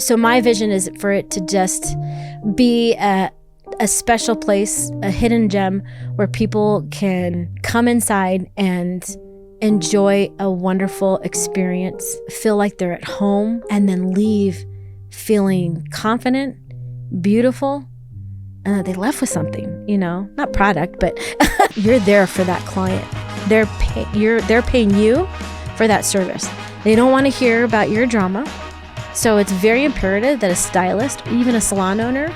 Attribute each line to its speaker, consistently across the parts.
Speaker 1: So my vision is for it to just be a special place, a hidden gem where people can come inside and enjoy a wonderful experience, feel like they're at home, and then leave feeling confident, beautiful, and that they left with something, not product, but you're there for that client. They're paying you for that service. They don't want to hear about your drama. So it's very imperative that a stylist, even a salon owner,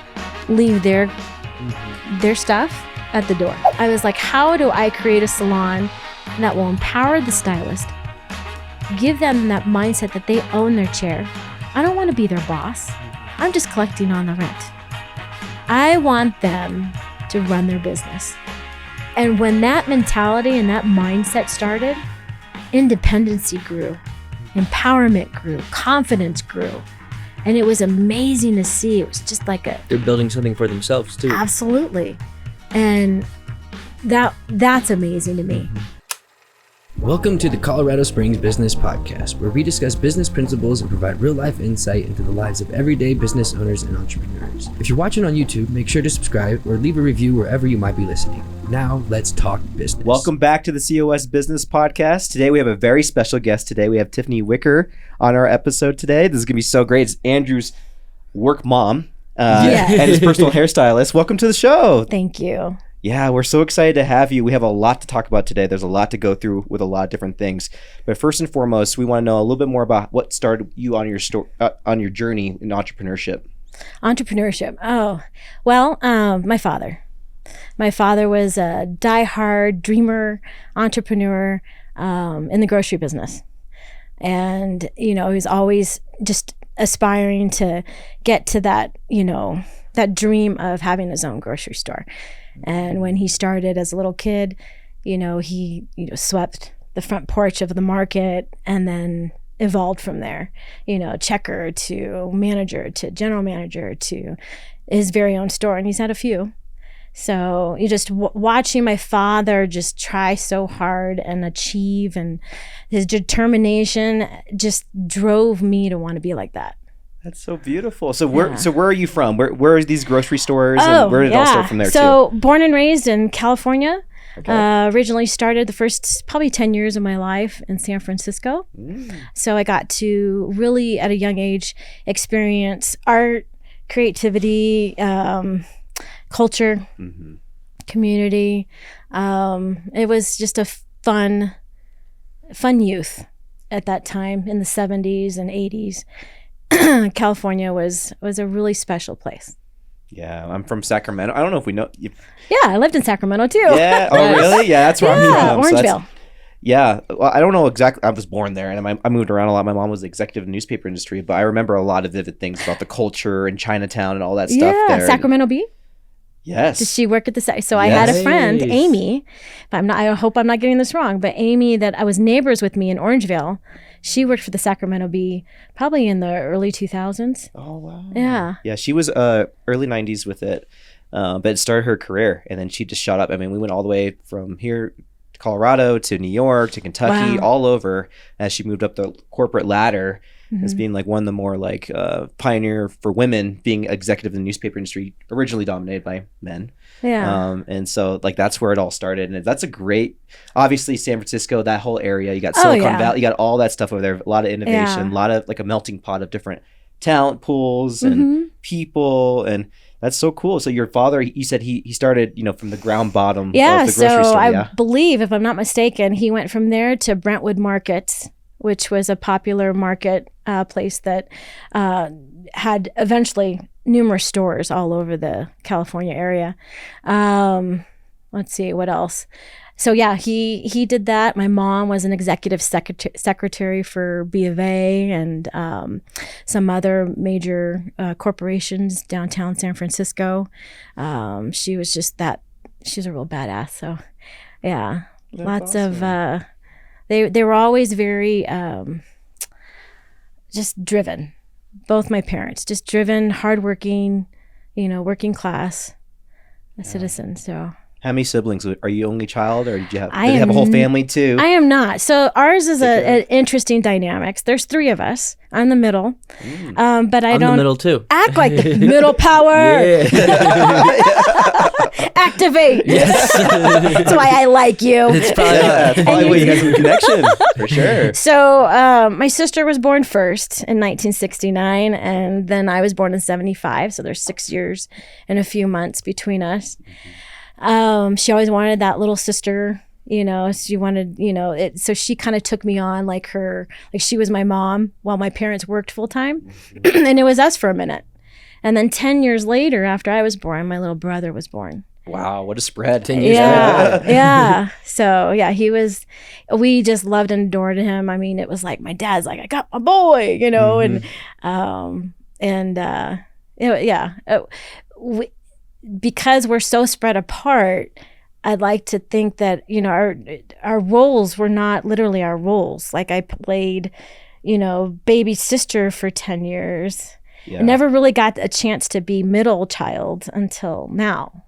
Speaker 1: leave their stuff at the door. I was like, how do I create a salon that will empower the stylist, give them that mindset that they own their chair? I don't want to be their boss. I'm just collecting on the rent. I want them to run their business. And when that mentality and that mindset started, independency grew, empowerment grew, confidence grew. And it was amazing to see. It was just like
Speaker 2: they're building something for themselves too.
Speaker 1: Absolutely. And that's amazing to me.
Speaker 2: Welcome to the Colorado Springs Business Podcast, where we discuss business principles and provide real-life insight into the lives of everyday business owners and entrepreneurs. If you're watching on YouTube, make sure to subscribe or leave a review wherever you might be listening. Now, let's talk business.
Speaker 3: Welcome back to the COS Business Podcast. Today, we have a very special guest. Today, we have Tiffany Wieker on our episode today. This is going to be so great. It's Andrew's work mom and his personal hairstylist. Welcome to the show.
Speaker 1: Thank you.
Speaker 3: Yeah, we're so excited to have you. We have a lot to talk about today. There's a lot to go through with a lot of different things. But first and foremost, we want to know a little bit more about what started you on your journey in entrepreneurship.
Speaker 1: Entrepreneurship. Oh, well, my father. My father was a diehard dreamer, entrepreneur in the grocery business. And, he was always just aspiring to get to that, that dream of having his own grocery store. And when he started as a little kid, he swept the front porch of the market and then evolved from there, checker to manager to general manager to his very own store. And he's had a few. So you just watching my father just try so hard and achieve, and his determination just drove me to want to be like that.
Speaker 3: That's so beautiful. So where are you from? Where are these grocery stores, and where did it all start from there
Speaker 1: So born and raised in California. Okay. Originally started the first probably 10 years of my life in San Francisco. So I got to really at a young age experience art, creativity, culture, community. It was just a fun youth at that time in the 70s and 80s. California was a really special place.
Speaker 3: Yeah, I'm from Sacramento. I don't know if we know.
Speaker 1: Yeah, I lived in Sacramento too.
Speaker 3: Yeah. Oh, really? Yeah, that's where I'm from.
Speaker 1: Orangeville.
Speaker 3: Yeah, well, I don't know exactly. I was born there, and I moved around a lot. My mom was the executive in the newspaper industry, but I remember a lot of vivid things about the culture and Chinatown and all that stuff there.
Speaker 1: Yeah, Sacramento Bee.
Speaker 3: Yes.
Speaker 1: Did she work at the site? So I had a friend, Amy. I hope I'm not getting this wrong, but Amy that I was neighbors with me in Orangeville. She worked for the Sacramento Bee probably in the early 2000s.
Speaker 3: Oh, wow.
Speaker 1: Yeah.
Speaker 3: Yeah, she was early 90s with it, but it started her career, and then she just shot up. I mean, we went all the way from here to Colorado to New York to Kentucky, all over as she moved up the corporate ladder as being like one of the more like pioneer for women, being executive in the newspaper industry, originally dominated by men.
Speaker 1: Yeah.
Speaker 3: And so like that's where it all started. And that's a great, obviously San Francisco, that whole area, you got Silicon Valley, you got all that stuff over there, a lot of innovation, a lot of like a melting pot of different talent pools and people, and that's so cool. So your father, you said he started, from the ground bottom of the grocery store.
Speaker 1: So I believe, if I'm not mistaken, he went from there to Brentwood Markets, which was a popular market place that had eventually numerous stores all over the California area. Let's see, what else? So yeah, he did that. My mom was an executive secretary for B of A and some other major corporations downtown San Francisco. She was just she's a real badass. So yeah,
Speaker 3: That's
Speaker 1: lots
Speaker 3: awesome.
Speaker 1: of, they were always very just driven. Both my parents, just driven, hardworking, working class citizens. So.
Speaker 3: How many siblings? Are you only child, or did you have a whole family too?
Speaker 1: I am not. So ours is an interesting dynamics. There's 3 of us. I'm the middle. But I'm don't
Speaker 2: the middle too.
Speaker 1: Act like the middle power. Activate. Yes. That's why I like you.
Speaker 3: That's probably why you guys have a connection, for sure.
Speaker 1: So my sister was born first in 1969, and then I was born in 75. So there's 6 years and a few months between us. She always wanted that little sister, she wanted, it. So she kind of took me on like she was my mom while my parents worked full time. And it was us for a minute. And then 10 years later, after I was born, my little brother was born.
Speaker 3: Wow, what a spread.
Speaker 2: 10 years.
Speaker 1: Yeah. So yeah, we just loved and adored him. I mean, it was like, my dad's like, I got my boy, because we're so spread apart, I'd like to think that, our roles were not literally our roles. Like I played, baby sister for 10 years. Yeah. I never really got a chance to be middle child until now.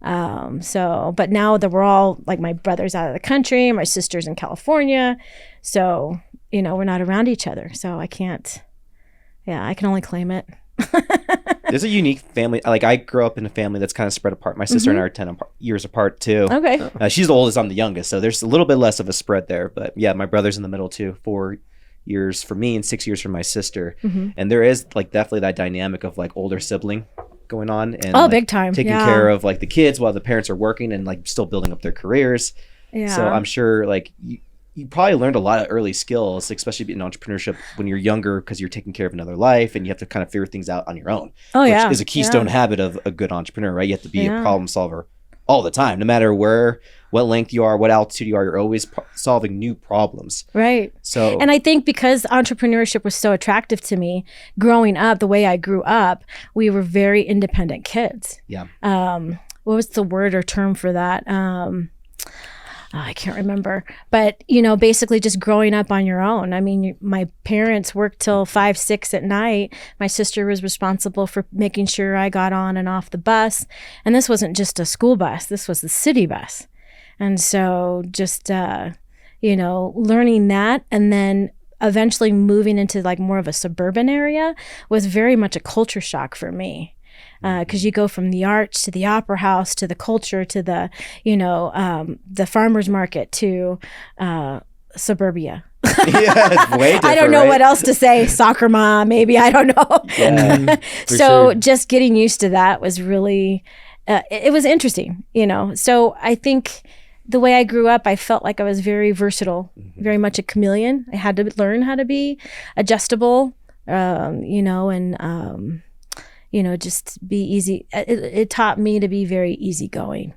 Speaker 1: But now that we're all, like, my brother's out of the country, my sister's in California. So, we're not around each other. So I can only claim it.
Speaker 3: There's a unique family. Like, I grew up in a family that's kind of spread apart. My sister and I are 10 years apart too.
Speaker 1: Okay.
Speaker 3: She's the oldest, I'm the youngest, so there's a little bit less of a spread there. But yeah, my brother's in the middle too. 4 years for me and 6 years for my sister. And there is like definitely that dynamic of like older sibling going on, and
Speaker 1: big time,
Speaker 3: taking care of like the kids while the parents are working and like still building up their careers. Yeah. So I'm sure like you probably learned a lot of early skills, especially in entrepreneurship when you're younger, because you're taking care of another life and you have to kind of figure things out on your own. Which is a keystone habit of a good entrepreneur, right? You have to be a problem solver all the time, no matter what length you are, what altitude you are, you're always solving new problems.
Speaker 1: Right.
Speaker 3: So,
Speaker 1: and I think because entrepreneurship was so attractive to me growing up, the way I grew up, we were very independent kids.
Speaker 3: Yeah.
Speaker 1: What was the word or term for that? I can't remember, but basically just growing up on your own. I mean, my parents worked till 5, 6 at night. My sister was responsible for making sure I got on and off the bus. And this wasn't just a school bus. This was the city bus. And so just, learning that, and then eventually moving into like more of a suburban area was very much a culture shock for me. Because you go from the arts to the opera house to the culture to the, the farmer's market to suburbia.
Speaker 3: It's way different,
Speaker 1: I don't know what else to say. Soccer mom, maybe. I don't know.
Speaker 3: Yeah,
Speaker 1: so just getting used to that was really, it was interesting, So I think the way I grew up, I felt like I was very versatile, very much a chameleon. I had to learn how to be adjustable, just be easy. It taught me to be very easygoing,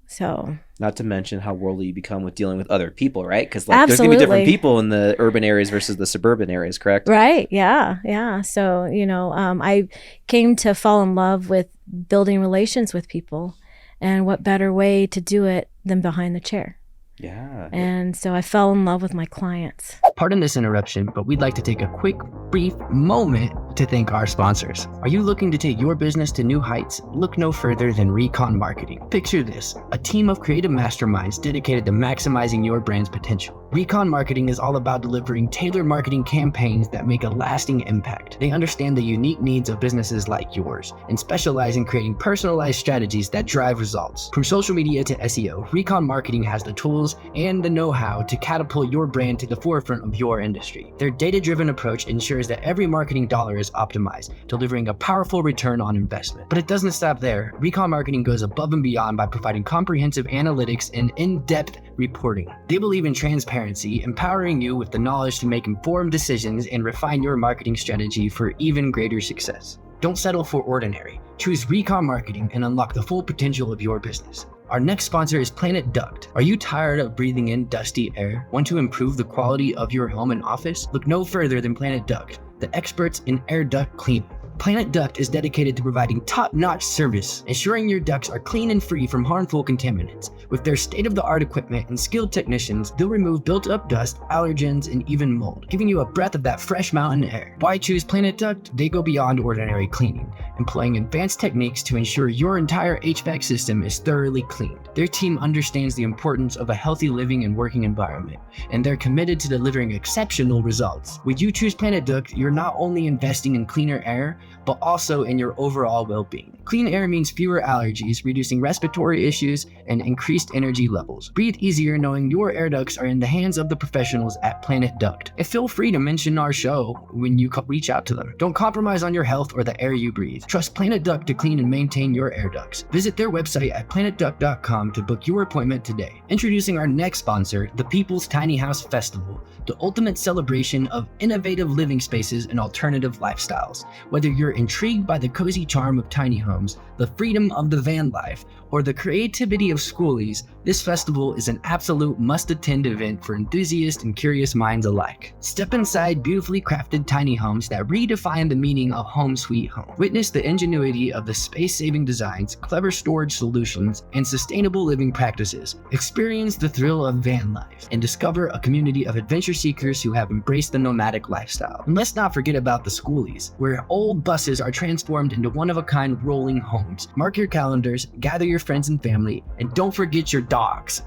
Speaker 1: so.
Speaker 3: Not to mention how worldly you become with dealing with other people, right? Because there's going to be different people in the urban areas versus the suburban areas, correct?
Speaker 1: Right, yeah. So, I came to fall in love with building relations with people, and what better way to do it than behind the chair?
Speaker 3: Yeah.
Speaker 1: And so I fell in love with my clients.
Speaker 2: Pardon this interruption, but we'd like to take a quick, brief moment to thank our sponsors. Are you looking to take your business to new heights? Look no further than Recon Marketing. Picture this, a team of creative masterminds dedicated to maximizing your brand's potential. Recon Marketing is all about delivering tailored marketing campaigns that make a lasting impact. They understand the unique needs of businesses like yours and specialize in creating personalized strategies that drive results. From social media to SEO, Recon Marketing has the tools and the know-how to catapult your brand to the forefront of your industry. Their data-driven approach ensures that every marketing dollar is optimized, delivering a powerful return on investment. But it doesn't stop there. Recon Marketing goes above and beyond by providing comprehensive analytics and in-depth reporting. They believe in transparency, empowering you with the knowledge to make informed decisions and refine your marketing strategy for even greater success. Don't settle for ordinary. Choose Recon Marketing and unlock the full potential of your business. Our next sponsor is Planet Duct. Are you tired of breathing in dusty air? Want to improve the quality of your home and office? Look no further than Planet Duct, the experts in air duct cleaning. Planet Duct is dedicated to providing top-notch service, ensuring your ducts are clean and free from harmful contaminants. With their state-of-the-art equipment and skilled technicians, they'll remove built-up dust, allergens, and even mold, giving you a breath of that fresh mountain air. Why choose Planet Duct? They go beyond ordinary cleaning. employing advanced techniques to ensure your entire HVAC system is thoroughly cleaned. Their team understands the importance of a healthy living and working environment, and they're committed to delivering exceptional results. When you choose Planet Duct, you're not only investing in cleaner air, but also in your overall well-being. Clean air means fewer allergies, reducing respiratory issues, and increased energy levels. Breathe easier knowing your air ducts are in the hands of the professionals at Planet Duct. And feel free to mention our show when you reach out to them. Don't compromise on your health or the air you breathe. Trust Planet Duct to clean and maintain your air ducts. Visit their website at planetduct.com to book your appointment today. Introducing our next sponsor, the People's Tiny House Festival, the ultimate celebration of innovative living spaces and alternative lifestyles. Whether you're intrigued by the cozy charm of tiny homes, the freedom of the van life, or the creativity of schoolies, this festival is an absolute must-attend event for enthusiasts and curious minds alike. Step inside beautifully crafted tiny homes that redefine the meaning of home sweet home. Witness the ingenuity of the space-saving designs, clever storage solutions, and sustainable living practices. Experience the thrill of van life and discover a community of adventure seekers who have embraced the nomadic lifestyle. And let's not forget about the schoolies, where old buses are transformed into one-of-a-kind rolling homes. Mark your calendars, gather your friends and family, and don't forget your dogs,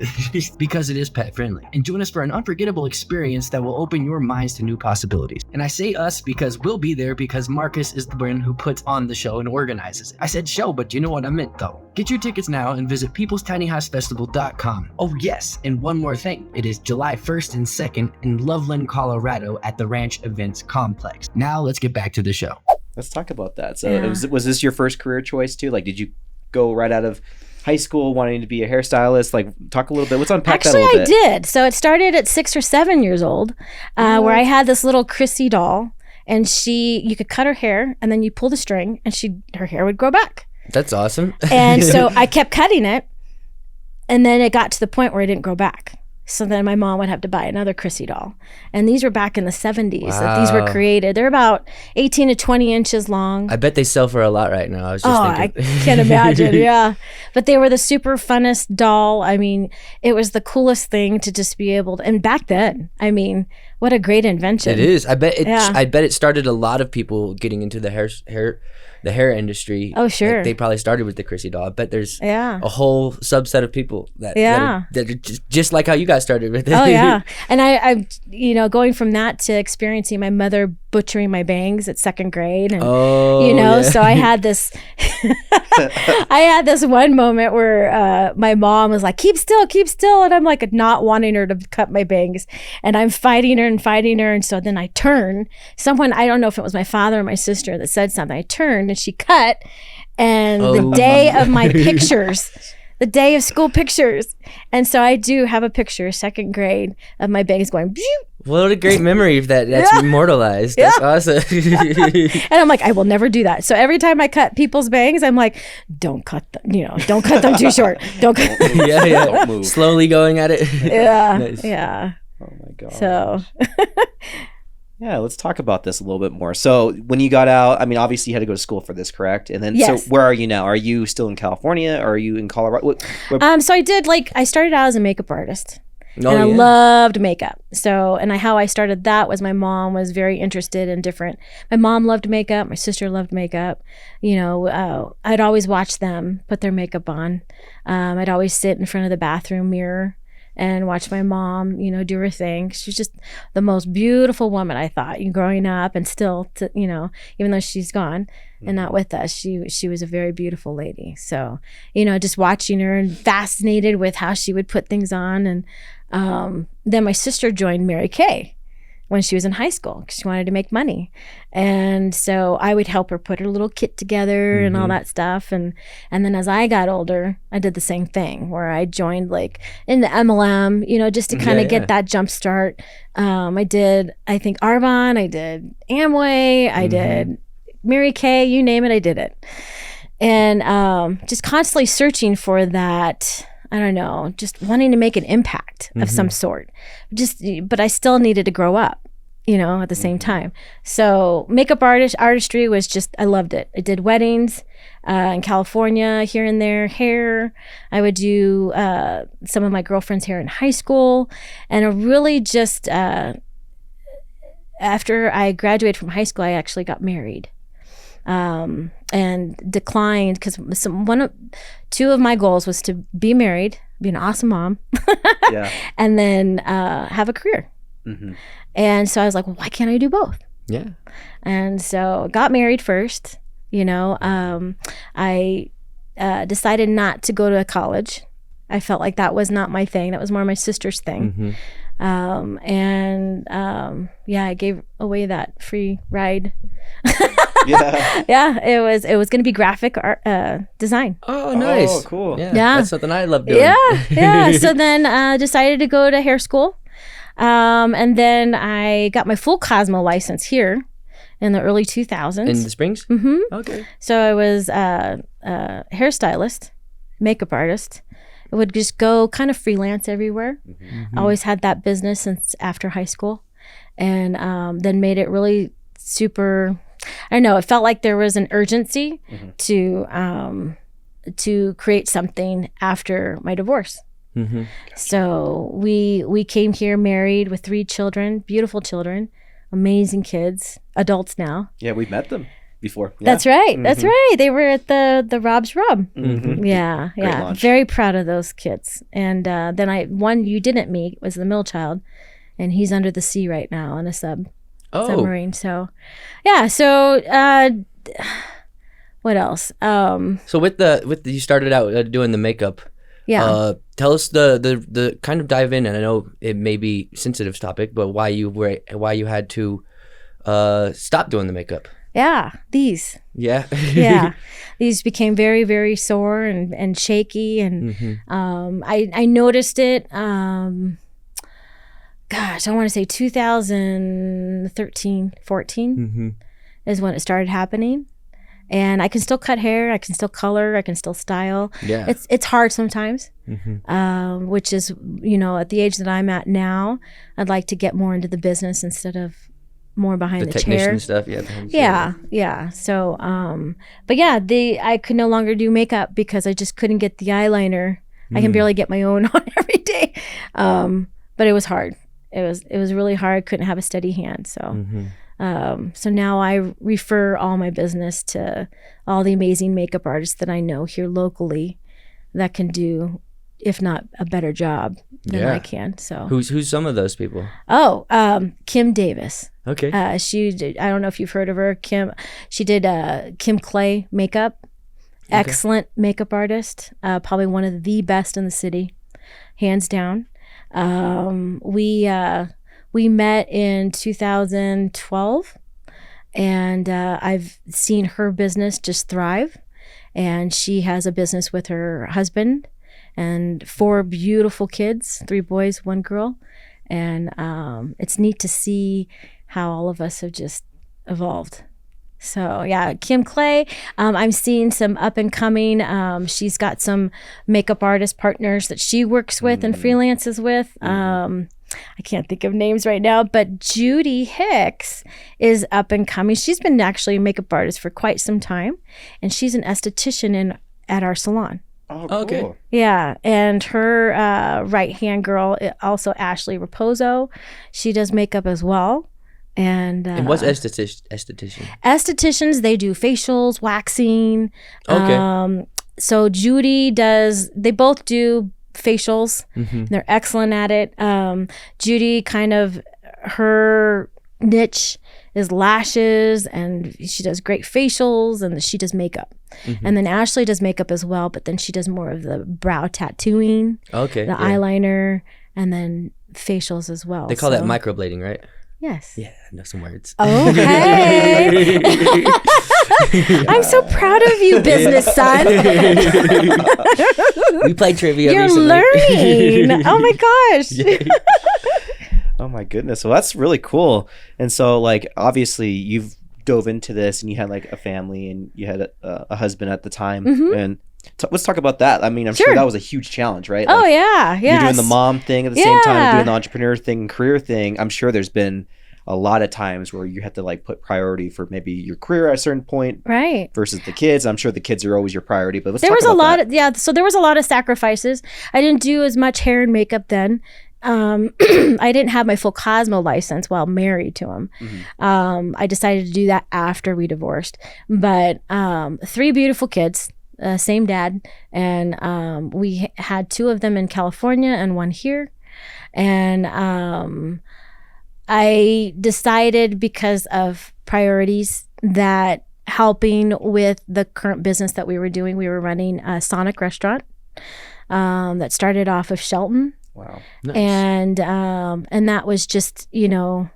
Speaker 2: because it is pet friendly. And join us for an unforgettable experience that will open your minds to new possibilities. And I say us because we'll be there, because Marcus is the one who puts on the show and organizes it. I said show, but you know what I meant though. Get your tickets now and visit peoplestinyhousefestival.com. Oh yes, and one more thing. It is July 1st and 2nd in Loveland, Colorado at the Ranch Events Complex. Now let's get back to the show.
Speaker 3: Let's talk about that. So was this your first career choice too? Like, did you go right out of high school wanting to be a hairstylist? Like, talk a little bit. Let's unpack that a little bit.
Speaker 1: Actually, I did. So it started at 6 or 7 years old, where I had this little Chrissy doll, and you could cut her hair, and then you pull the string, and her hair would grow back.
Speaker 2: That's awesome.
Speaker 1: And so I kept cutting it, and then it got to the point where it didn't grow back. So then my mom would have to buy another Chrissy doll. And these were back in the 70s that these were created. They're about 18 to 20 inches long.
Speaker 2: I bet they sell for a lot right now. I was just thinking.
Speaker 1: I can't imagine, yeah. But they were the super funnest doll. I mean, it was the coolest thing to just be able to, and back then, I mean, what a great invention.
Speaker 2: It is. I bet it started a lot of people getting into the hair industry.
Speaker 1: Oh, sure.
Speaker 2: Like, they probably started with the Chrissy doll. I bet there's a whole subset of people that are just like how you guys started with it.
Speaker 1: Oh, yeah. And I going from that to experiencing my mother butchering my bangs at 2nd grade. And, so I had this, I had this one moment where my mom was like, keep still. And I'm like not wanting her to cut my bangs. And I'm fighting her. And so then I turn. Someone, I don't know if it was my father or my sister that said something. I turned and she cut. And the day of my pictures, the day of school pictures. And so I do have a picture, 2nd grade, of my bangs going, Pew!
Speaker 2: What a great memory of that's immortalized. That's awesome.
Speaker 1: And I'm like, I will never do that. So every time I cut people's bangs, I'm like, don't cut them too short. Don't cut them.
Speaker 3: Don't move.
Speaker 2: Slowly going at it.
Speaker 1: Yeah.
Speaker 2: Nice.
Speaker 1: Yeah.
Speaker 3: Oh my God.
Speaker 1: So
Speaker 3: yeah, let's talk about this a little bit more. So when you got out, I mean, obviously you had to go to school for this, correct? And then,
Speaker 1: yes.
Speaker 3: So where are you now? Are you still in California? Or are you in Colorado?
Speaker 1: So I started out as a makeup artist. I loved makeup. So, how I started that was my mom was very interested in my mom loved makeup. My sister loved makeup. I'd always watch them put their makeup on. I'd always sit in front of the bathroom mirror and watch my mom, do her thing. She's just the most beautiful woman, I thought, growing up, and still, even though she's gone and not with us, she was a very beautiful lady. So, just watching her and fascinated with how she would put things on. And then my sister joined Mary Kay when she was in high school because she wanted to make money. And so I would help her put her little kit together and all that stuff. And then as I got older, I did the same thing where I joined like in the MLM, just to kind of get that jump start. I did, I think Arbonne, I did Amway, I did Mary Kay, you name it, I did it. And just constantly searching for that, I don't know, just wanting to make an impact of some sort. But I still needed to grow up, at the same time. So makeup artistry was just, I loved it. I did weddings in California, here and there, hair. I would do some of my girlfriends' hair in high school. And I really just, after I graduated from high school, I actually got married. and declined because two of my goals was to be married, be an awesome mom,
Speaker 3: Yeah.
Speaker 1: and then have a career.
Speaker 3: Mm-hmm.
Speaker 1: And so I was like, well, why can't I do both?
Speaker 2: Yeah.
Speaker 1: And so got married first. I decided not to go to college. I felt like that was not my thing. That was more my sister's thing.
Speaker 2: Mm-hmm.
Speaker 1: I gave away that free ride.
Speaker 3: Yeah.
Speaker 1: Yeah, it was going to be graphic art, design.
Speaker 2: Oh, nice.
Speaker 3: Oh, cool.
Speaker 2: Yeah.
Speaker 1: Yeah.
Speaker 2: That's something I love doing.
Speaker 1: Yeah. So then decided to go to hair school. And then I got my full Cosmo license here in the early 2000s.
Speaker 2: In the Springs?
Speaker 1: Mm-hmm.
Speaker 2: Okay.
Speaker 1: So I was a hairstylist, makeup artist. I would just go kind of freelance everywhere.
Speaker 2: Mm-hmm.
Speaker 1: I always had that business since after high school. And then made it really super, I don't know, it felt like there was an urgency to create something after my divorce.
Speaker 2: Mm-hmm.
Speaker 1: So we came here married with 3 children, beautiful children, amazing kids, adults now.
Speaker 3: Yeah, we've met them before. Yeah.
Speaker 1: That's right.
Speaker 3: Mm-hmm.
Speaker 1: That's right. They were at the Rob's Rub.
Speaker 3: Mm-hmm.
Speaker 1: Yeah.
Speaker 3: Great
Speaker 1: Yeah.
Speaker 3: launch.
Speaker 1: Very proud of those kids. And then one you didn't meet was the middle child, and he's under the sea right now on a submarine. So, yeah. So, what else?
Speaker 2: So with the you started out doing the makeup.
Speaker 1: Yeah.
Speaker 2: Tell us the kind of dive in, and I know it may be sensitive topic, but why you had to stop doing the makeup.
Speaker 1: Yeah. These.
Speaker 2: Yeah.
Speaker 1: Yeah. These became very, very sore and shaky. And I noticed it, I want to say 2013, 14 is when it started happening. And I can still cut hair, I can still color, I can still style.
Speaker 2: Yeah.
Speaker 1: It's hard sometimes, which is, at the age that I'm at now, I'd like to get more into the business instead of more behind the
Speaker 2: technician
Speaker 1: chair.
Speaker 2: stuff. Yeah. behind the chair.
Speaker 1: Yeah. So, but yeah, I could no longer do makeup because I just couldn't get the eyeliner. I can barely get my own on every day. But it was hard. It was really hard. Couldn't have a steady hand. So, so now I refer all my business to all the amazing makeup artists that I know here locally that can do, if not a better job than I can. So
Speaker 2: who's some of those people?
Speaker 1: Oh, Kim Davis.
Speaker 2: Okay.
Speaker 1: I don't know if you've heard of her. She did Kim Clay makeup. Excellent makeup artist. Probably one of the best in the city, hands down. We met in 2012, and I've seen her business just thrive. And she has a business with her husband and 4 beautiful kids, 3 boys, 1 girl. And it's neat to see how all of us have just evolved. So yeah, Kim Clay, I'm seeing some up and coming. She's got some makeup artist partners that she works with and freelances with. I can't think of names right now, but Judy Hicks is up and coming. She's been actually a makeup artist for quite some time, and she's an esthetician at our salon.
Speaker 3: Oh, cool.
Speaker 2: Okay.
Speaker 1: Yeah, and her right-hand girl, also Ashley Raposo, she does makeup as well. And
Speaker 2: what's esthetician?
Speaker 1: Estheticians, they do facials, waxing.
Speaker 2: Okay.
Speaker 1: So Judy they both do facials. They're excellent at it. Judy, kind of her niche is lashes, and she does great facials, and she does makeup. And then Ashley does makeup as well, but then she does more of the brow tattooing,
Speaker 2: Okay.
Speaker 1: the eyeliner, and then facials as well.
Speaker 2: They call that microblading, right?
Speaker 1: Yes.
Speaker 2: Yeah, I know some words.
Speaker 1: Okay. I'm so proud of you, business son.
Speaker 2: We played trivia
Speaker 1: You're
Speaker 2: recently.
Speaker 1: learning. Oh my gosh.
Speaker 3: Oh my goodness. Well, that's really cool. And so, like, obviously you've dove into this and you had like a family and you had a husband at the time. And let's talk about that. I mean, I'm sure that was a huge challenge, right?
Speaker 1: Oh
Speaker 3: like,
Speaker 1: yeah. Yeah.
Speaker 3: You're doing the mom thing at the same time, doing the entrepreneur thing, career thing. I'm sure there's been a lot of times where you have to like put priority for maybe your career at a certain point,
Speaker 1: right,
Speaker 3: versus the kids. I'm sure the kids are always your priority, but
Speaker 1: there was a lot of so there was a lot of sacrifices. I didn't do as much hair and makeup then I didn't have my full Cosmo license while married to him. I decided to do that after we divorced. But 3 beautiful kids, same dad, and we had 2 of them in California and 1 here. And I decided, because of priorities, that helping with the current business that we were doing, we were running a Sonic restaurant that started off of Shelton.
Speaker 3: Wow.
Speaker 2: Nice.
Speaker 1: And that was just, I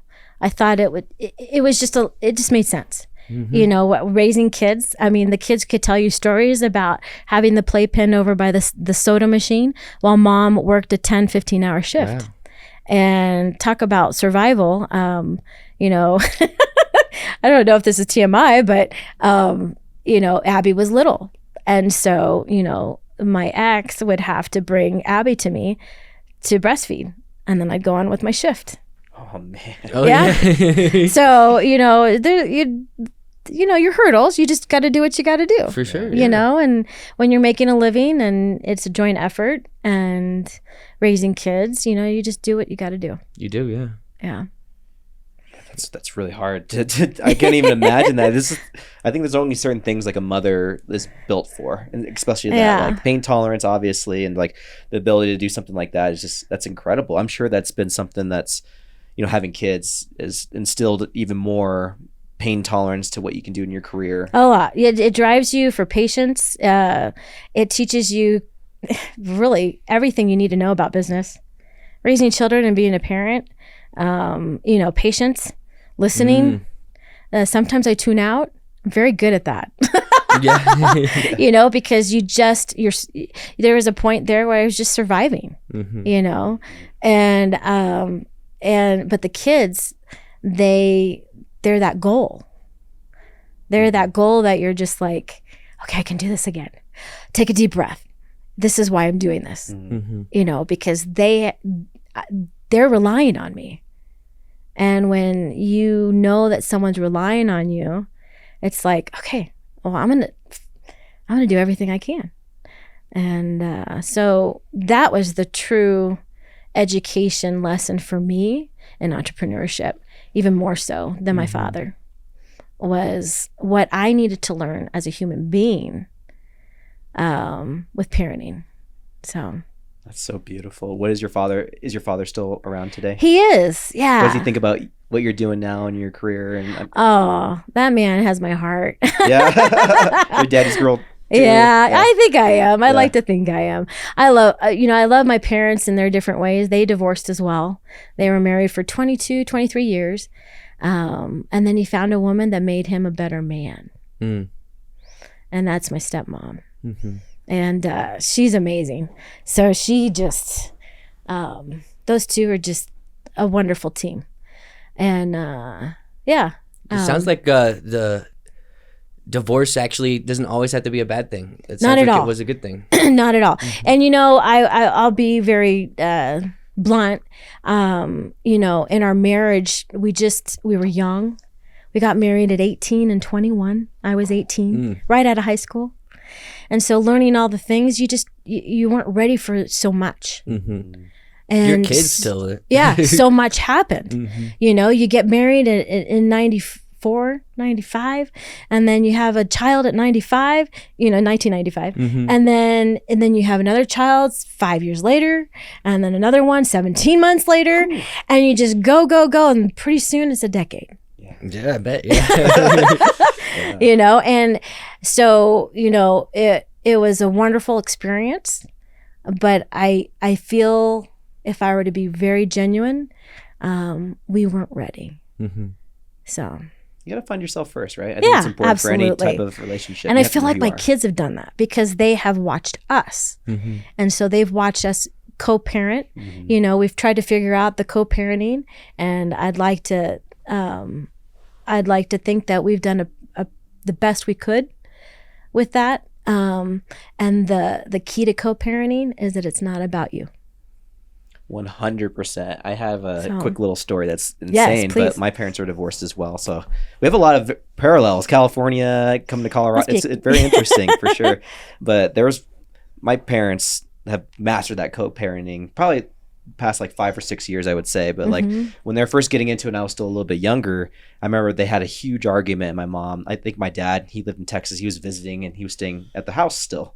Speaker 1: thought it just made sense. Raising kids. I mean, the kids could tell you stories about having the playpen over by the soda machine while mom worked a 10, 15-hour shift.
Speaker 2: Wow.
Speaker 1: And talk about survival. I don't know if this is TMI, but, Abby was little. And so, my ex would have to bring Abby to me to breastfeed. And then I'd go on with my shift.
Speaker 3: Oh, man.
Speaker 2: Oh,
Speaker 1: Yeah. So, your hurdles, you just got to do what you got to do.
Speaker 2: For sure.
Speaker 1: And when you're making a living and it's a joint effort and raising kids, you just do what you got to do.
Speaker 2: You do, yeah.
Speaker 1: Yeah.
Speaker 3: That's really hard to I can't even imagine that. I think there's only certain things like a mother is built for, and especially that, like pain tolerance, obviously, and like the ability to do something like that that's incredible. I'm sure that's been something that's, having kids is instilled even more pain tolerance to what you can do in your career.
Speaker 1: A lot. It drives you for patience. It teaches you really everything you need to know about business, raising children and being a parent. Patience, listening. Sometimes I tune out. I'm very good at that.
Speaker 2: Yeah.
Speaker 1: Because there was a point there where I was just surviving, but the kids, they're that goal. They're that goal that you're just like, okay, I can do this again. Take a deep breath. This is why I'm doing this, because they're relying on me. And when you know that someone's relying on you, it's like, okay, well, I'm gonna do everything I can. And so that was the true education lesson for me in entrepreneurship, even more so than my father, was what I needed to learn as a human being with parenting. So
Speaker 3: that's so beautiful. Is your father still around today?
Speaker 1: He is. Yeah.
Speaker 3: What does he think about what you're doing now in your career? And
Speaker 1: oh, that man has my heart.
Speaker 3: Yeah. Your daddy's girl too.
Speaker 1: Yeah, I think I am. I like to think I am. I love my parents in their different ways. They divorced as well. They were married for 22, 23 years. And then he found a woman that made him a better man. And that's my stepmom. And she's amazing. So she just, those two are just a wonderful team. And yeah.
Speaker 2: It sounds like the divorce actually doesn't always have to be a bad thing. It sounds
Speaker 1: Not at
Speaker 2: like
Speaker 1: all.
Speaker 2: It was a good thing.
Speaker 1: Not at all. And I'll be very blunt. In our marriage, we were young. We got married at 18 and 21. I was 18, right out of high school. And so learning all the things, you weren't ready for so much. And
Speaker 2: your kids still.
Speaker 1: Yeah, so much happened. You get married in 94, 95, and then you have a child at 95, 1995. And then you have another child 5 years later, and then another one 17 months later, and you just go, and pretty soon it's a decade.
Speaker 2: Yeah, I bet. Yeah.
Speaker 1: And so, it was a wonderful experience, but I feel, if I were to be very genuine, we weren't ready. So
Speaker 3: you got to find yourself first, right? I think it's important for any type of relationship.
Speaker 1: And I feel like my kids have done that because they have watched us. And so they've watched us co-parent. We've tried to figure out the co-parenting, and I'd like to think that we've done the best we could with that. And the key to co-parenting is that it's not about you.
Speaker 3: 100%. I have a quick little story that's insane, but my parents are divorced as well. So we have a lot of parallels. California, coming to Colorado. It's very interesting for sure. But my parents have mastered that co-parenting probably past like 5 or 6 years, I would say. But like when they're first getting into it, and I was still a little bit younger, I remember they had a huge argument. And my mom, I think my dad, he lived in Texas. He was visiting and he was staying at the house still.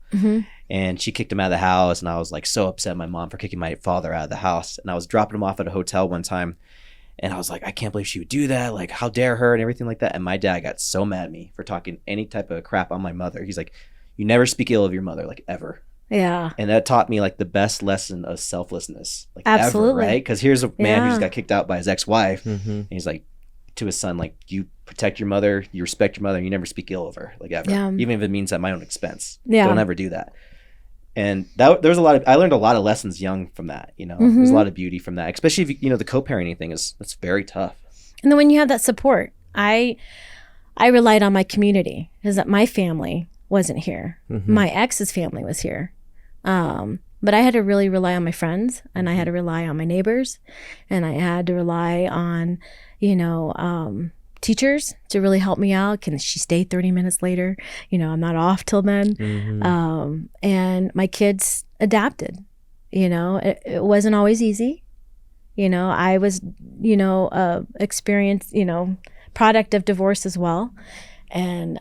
Speaker 3: And she kicked him out of the house. And I was like so upset at my mom for kicking my father out of the house. And I was dropping him off at a hotel one time. And I was like, I can't believe she would do that. Like, how dare her and everything like that. And my dad got so mad at me for talking any type of crap on my mother. He's like, you never speak ill of your mother, like ever.
Speaker 1: Yeah.
Speaker 3: And that taught me like the best lesson of selflessness, like
Speaker 1: Absolutely.
Speaker 3: ever, right? Because here's a man who just got kicked out by his ex-wife. And he's like to his son, like, you protect your mother, you respect your mother, and you never speak ill of her, like ever. Even if it means at my own expense. Don't ever do that. And there's I learned a lot of lessons young from that, you know. There's a lot of beauty from that, especially if you know the co-parenting thing that's very tough.
Speaker 1: And then when you have that support, I relied on my community, because that my family wasn't here. My ex's family was here. But I had to really rely on my friends, and I had to rely on my neighbors, and I had to rely on, you know, teachers to really help me out. Can she stay 30 minutes later? You know, I'm not off till then. And my kids adapted. You know, it wasn't always easy. You know, I was, you know, experienced, you know, product of divorce as well. And,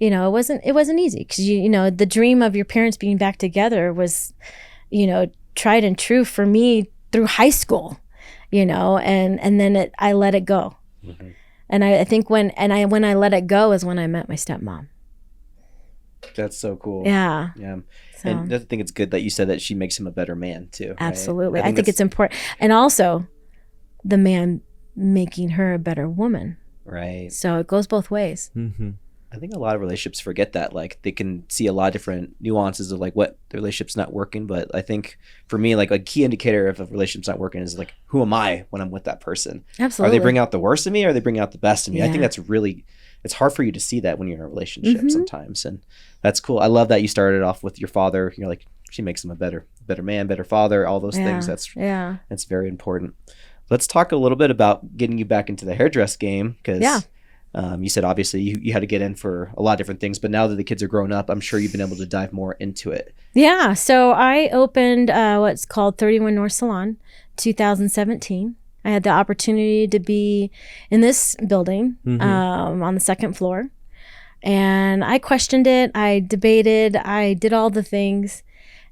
Speaker 1: you know, it wasn't easy, because you know, the dream of your parents being back together was, you know, tried and true for me through high school, you know, and then I let it go. And I think when I let it go is when I met my stepmom.
Speaker 3: That's so cool.
Speaker 1: Yeah. So.
Speaker 3: And I think it's good that you said that she makes him a better man too.
Speaker 1: Absolutely.
Speaker 3: Right?
Speaker 1: I think it's important. And also the man making her a better woman.
Speaker 3: Right.
Speaker 1: So it goes both ways.
Speaker 3: I think a lot of relationships forget that. Like, they can see a lot of different nuances of like what the relationship's not working. But I think for me, like a key indicator if a relationship's not working is like, who am I when I'm with that person?
Speaker 1: Absolutely.
Speaker 3: Are they bringing out the worst of me, or are they bringing out the best of me? I think that's really, it's hard for you to see that when you're in a relationship sometimes. And that's cool. I love that you started off with your father. You're like, she makes him a better man, better father, all those things. That's very important. Let's talk a little bit about getting you back into the hairdress game, because you said obviously you had to get in for a lot of different things, but now that the kids are grown up, I'm sure you've been able to dive more into it. Yeah.
Speaker 1: So I opened what's called 31 North Salon 2017. I had the opportunity to be in this building on the second floor. And I questioned it. I debated. I did all the things.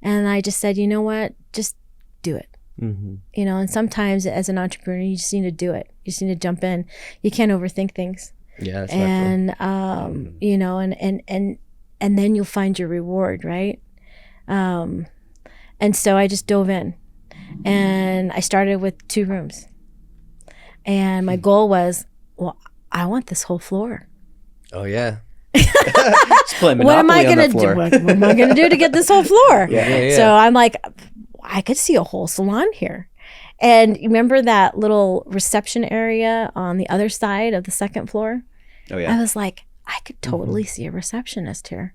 Speaker 1: And I just said, you know what? Just do it. You know, and sometimes as an entrepreneur, you just need to do it. You just need to jump in. You can't overthink things.
Speaker 2: Yeah, that's
Speaker 1: and you know, and then you'll find your reward, right? And so I just dove in, and I started with 2 rooms, and my goal was, well, I want this whole floor.
Speaker 2: Oh yeah.
Speaker 1: What am I gonna do? What am I gonna do to get this whole floor? So I'm like, I could see a whole salon here. And you remember that little reception area on the other side of the second floor?
Speaker 3: Oh yeah.
Speaker 1: I was like, I could totally see a receptionist here.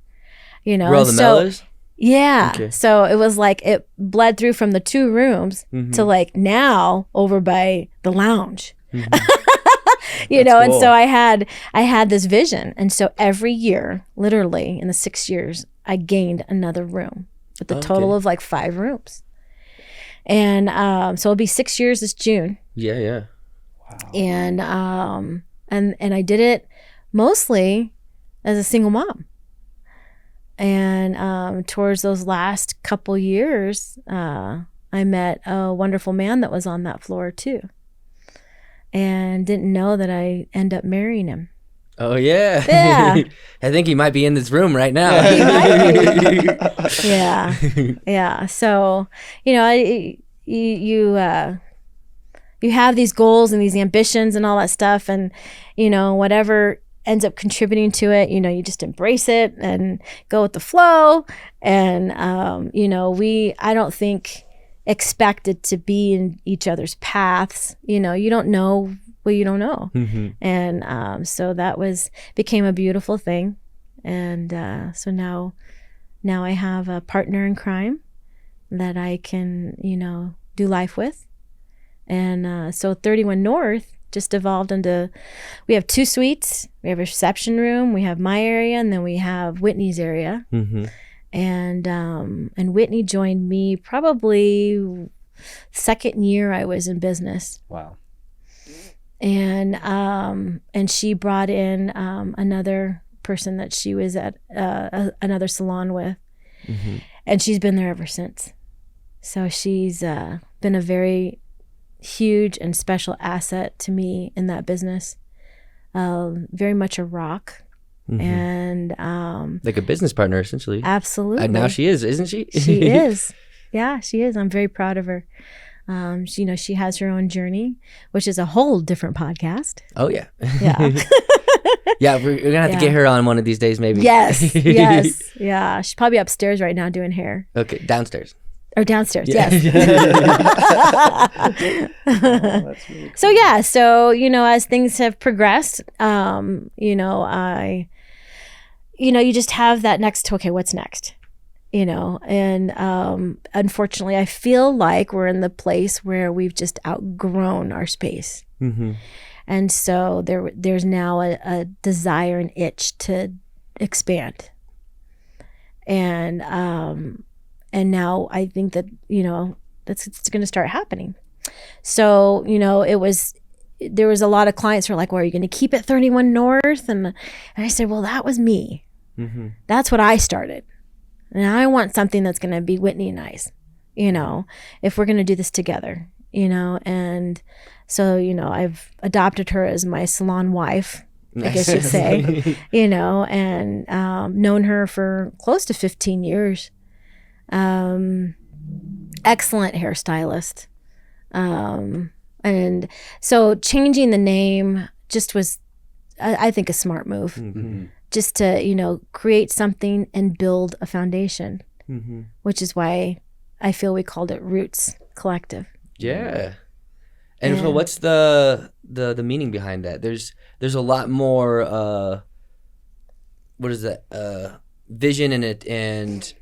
Speaker 1: You know,
Speaker 2: where all the Mellors?
Speaker 1: Yeah.
Speaker 2: Okay.
Speaker 1: So it was like it bled through from the 2 rooms to like now over by the lounge. You know, cool. And so I had this vision. And so every year, literally in the 6 years, I gained another room with a total of like 5 rooms. And so it'll be 6 years this June.
Speaker 2: Yeah.
Speaker 3: Wow.
Speaker 1: And I did it mostly as a single mom. And towards those last couple years, I met a wonderful man that was on that floor too. And didn't know that I end up marrying him.
Speaker 2: Oh yeah.
Speaker 1: Yeah.
Speaker 2: I think he might be in this room right now.
Speaker 1: He might be. Yeah. So, you know, you have these goals and these ambitions and all that stuff, and you know, whatever ends up contributing to it, you know, you just embrace it and go with the flow. And you know, I don't think expected to be in each other's paths. You know, you don't know what you don't know. And so that became a beautiful thing. And so now I have a partner in crime that I can, you know, do life with. And so 31 North just evolved into, we have 2 suites, we have a reception room, we have my area, and then we have Whitney's area. And Whitney joined me probably second year I was in business.
Speaker 3: Wow.
Speaker 1: And she brought in another person that she was at another salon with, and she's been there ever since. So she's been a very huge and special asset to me in that business. Very much a rock. And
Speaker 2: like a business partner, essentially.
Speaker 1: Absolutely.
Speaker 2: And now she is, isn't she?
Speaker 1: She is. Yeah, she is. I'm very proud of her. She has her own journey, which is a whole different podcast.
Speaker 2: Oh yeah.
Speaker 1: Yeah.
Speaker 2: Yeah, we're gonna have to get her on one of these days, maybe.
Speaker 1: Yes. Yeah, she's probably upstairs right now doing hair.
Speaker 2: Okay, downstairs.
Speaker 1: Or downstairs,
Speaker 2: yeah.
Speaker 1: Yes.
Speaker 3: That's really cool.
Speaker 1: So yeah, so as things have progressed, you just have that next. Okay, what's next? And unfortunately, I feel like we're in the place where we've just outgrown our space, and so there's now a desire, an itch to expand, and now I think that it's going to start happening. So there was a lot of clients who were like, "Well, are you going to keep it 31 North?" And I said, "Well, that was me. That's what I started, and I want something that's going to be Whitney nice, if we're going to do this together, And so I've adopted her as my salon wife, I guess you'd say, and known her for close to 15 years. Excellent hairstylist. And so changing the name just was, I think, a smart move. Just to, create something and build a foundation, which is why I feel we called it Roots Collective.
Speaker 2: Yeah. And so what's the meaning behind that? There's a lot more, what is that? Vision and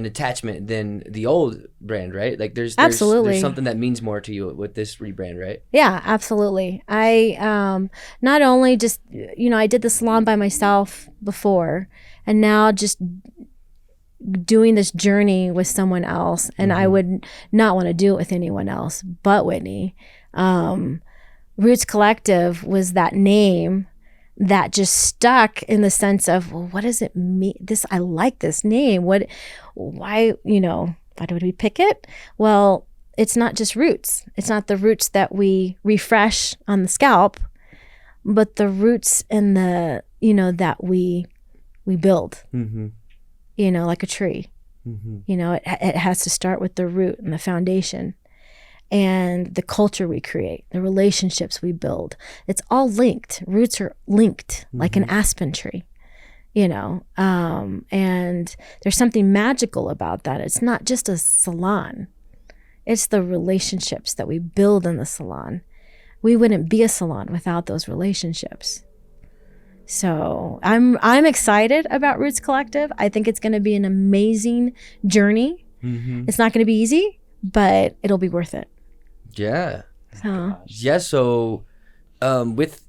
Speaker 2: attachment than the old brand, right? Like there's something that means more to you with this rebrand, right?
Speaker 1: Yeah, absolutely. I not only just I did the salon by myself before, and now just doing this journey with someone else, and I would not want to do it with anyone else but Whitney. Roots Collective was that name that just stuck in the sense of, well, what does it mean? I like this name. Why did we pick it? Well, it's not just roots. It's not the roots that we refresh on the scalp, but the roots and the, that we build, like a tree. It has to start with the root and the foundation. And the culture we create, the relationships we build, it's all linked. Roots are linked like an aspen tree, and there's something magical about that. It's not just a salon. It's the relationships that we build in the salon. We wouldn't be a salon without those relationships. So I'm excited about Roots Collective. I think it's going to be an amazing journey. It's not going to be easy, but it'll be worth it.
Speaker 2: Yeah.
Speaker 1: So.
Speaker 2: Yeah. So, with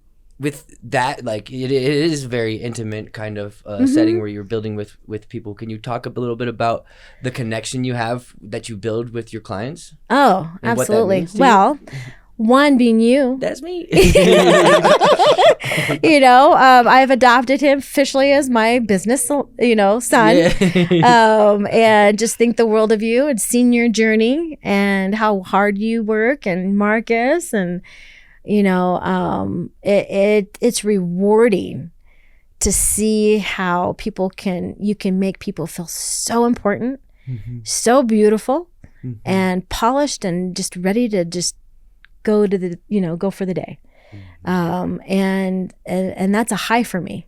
Speaker 2: that, like it is a very intimate kind of setting where you're building with people. Can you talk a little bit about the connection you have that you build with your clients?
Speaker 1: Oh, absolutely. Well, one being you.
Speaker 2: That's me.
Speaker 1: I've adopted him officially as my business, son. Yeah. And just think the world of you and seen your journey and how hard you work, and Marcus, and it's rewarding to see how you can make people feel so important, so beautiful, and polished, and just ready to just go for the day. And that's a high for me.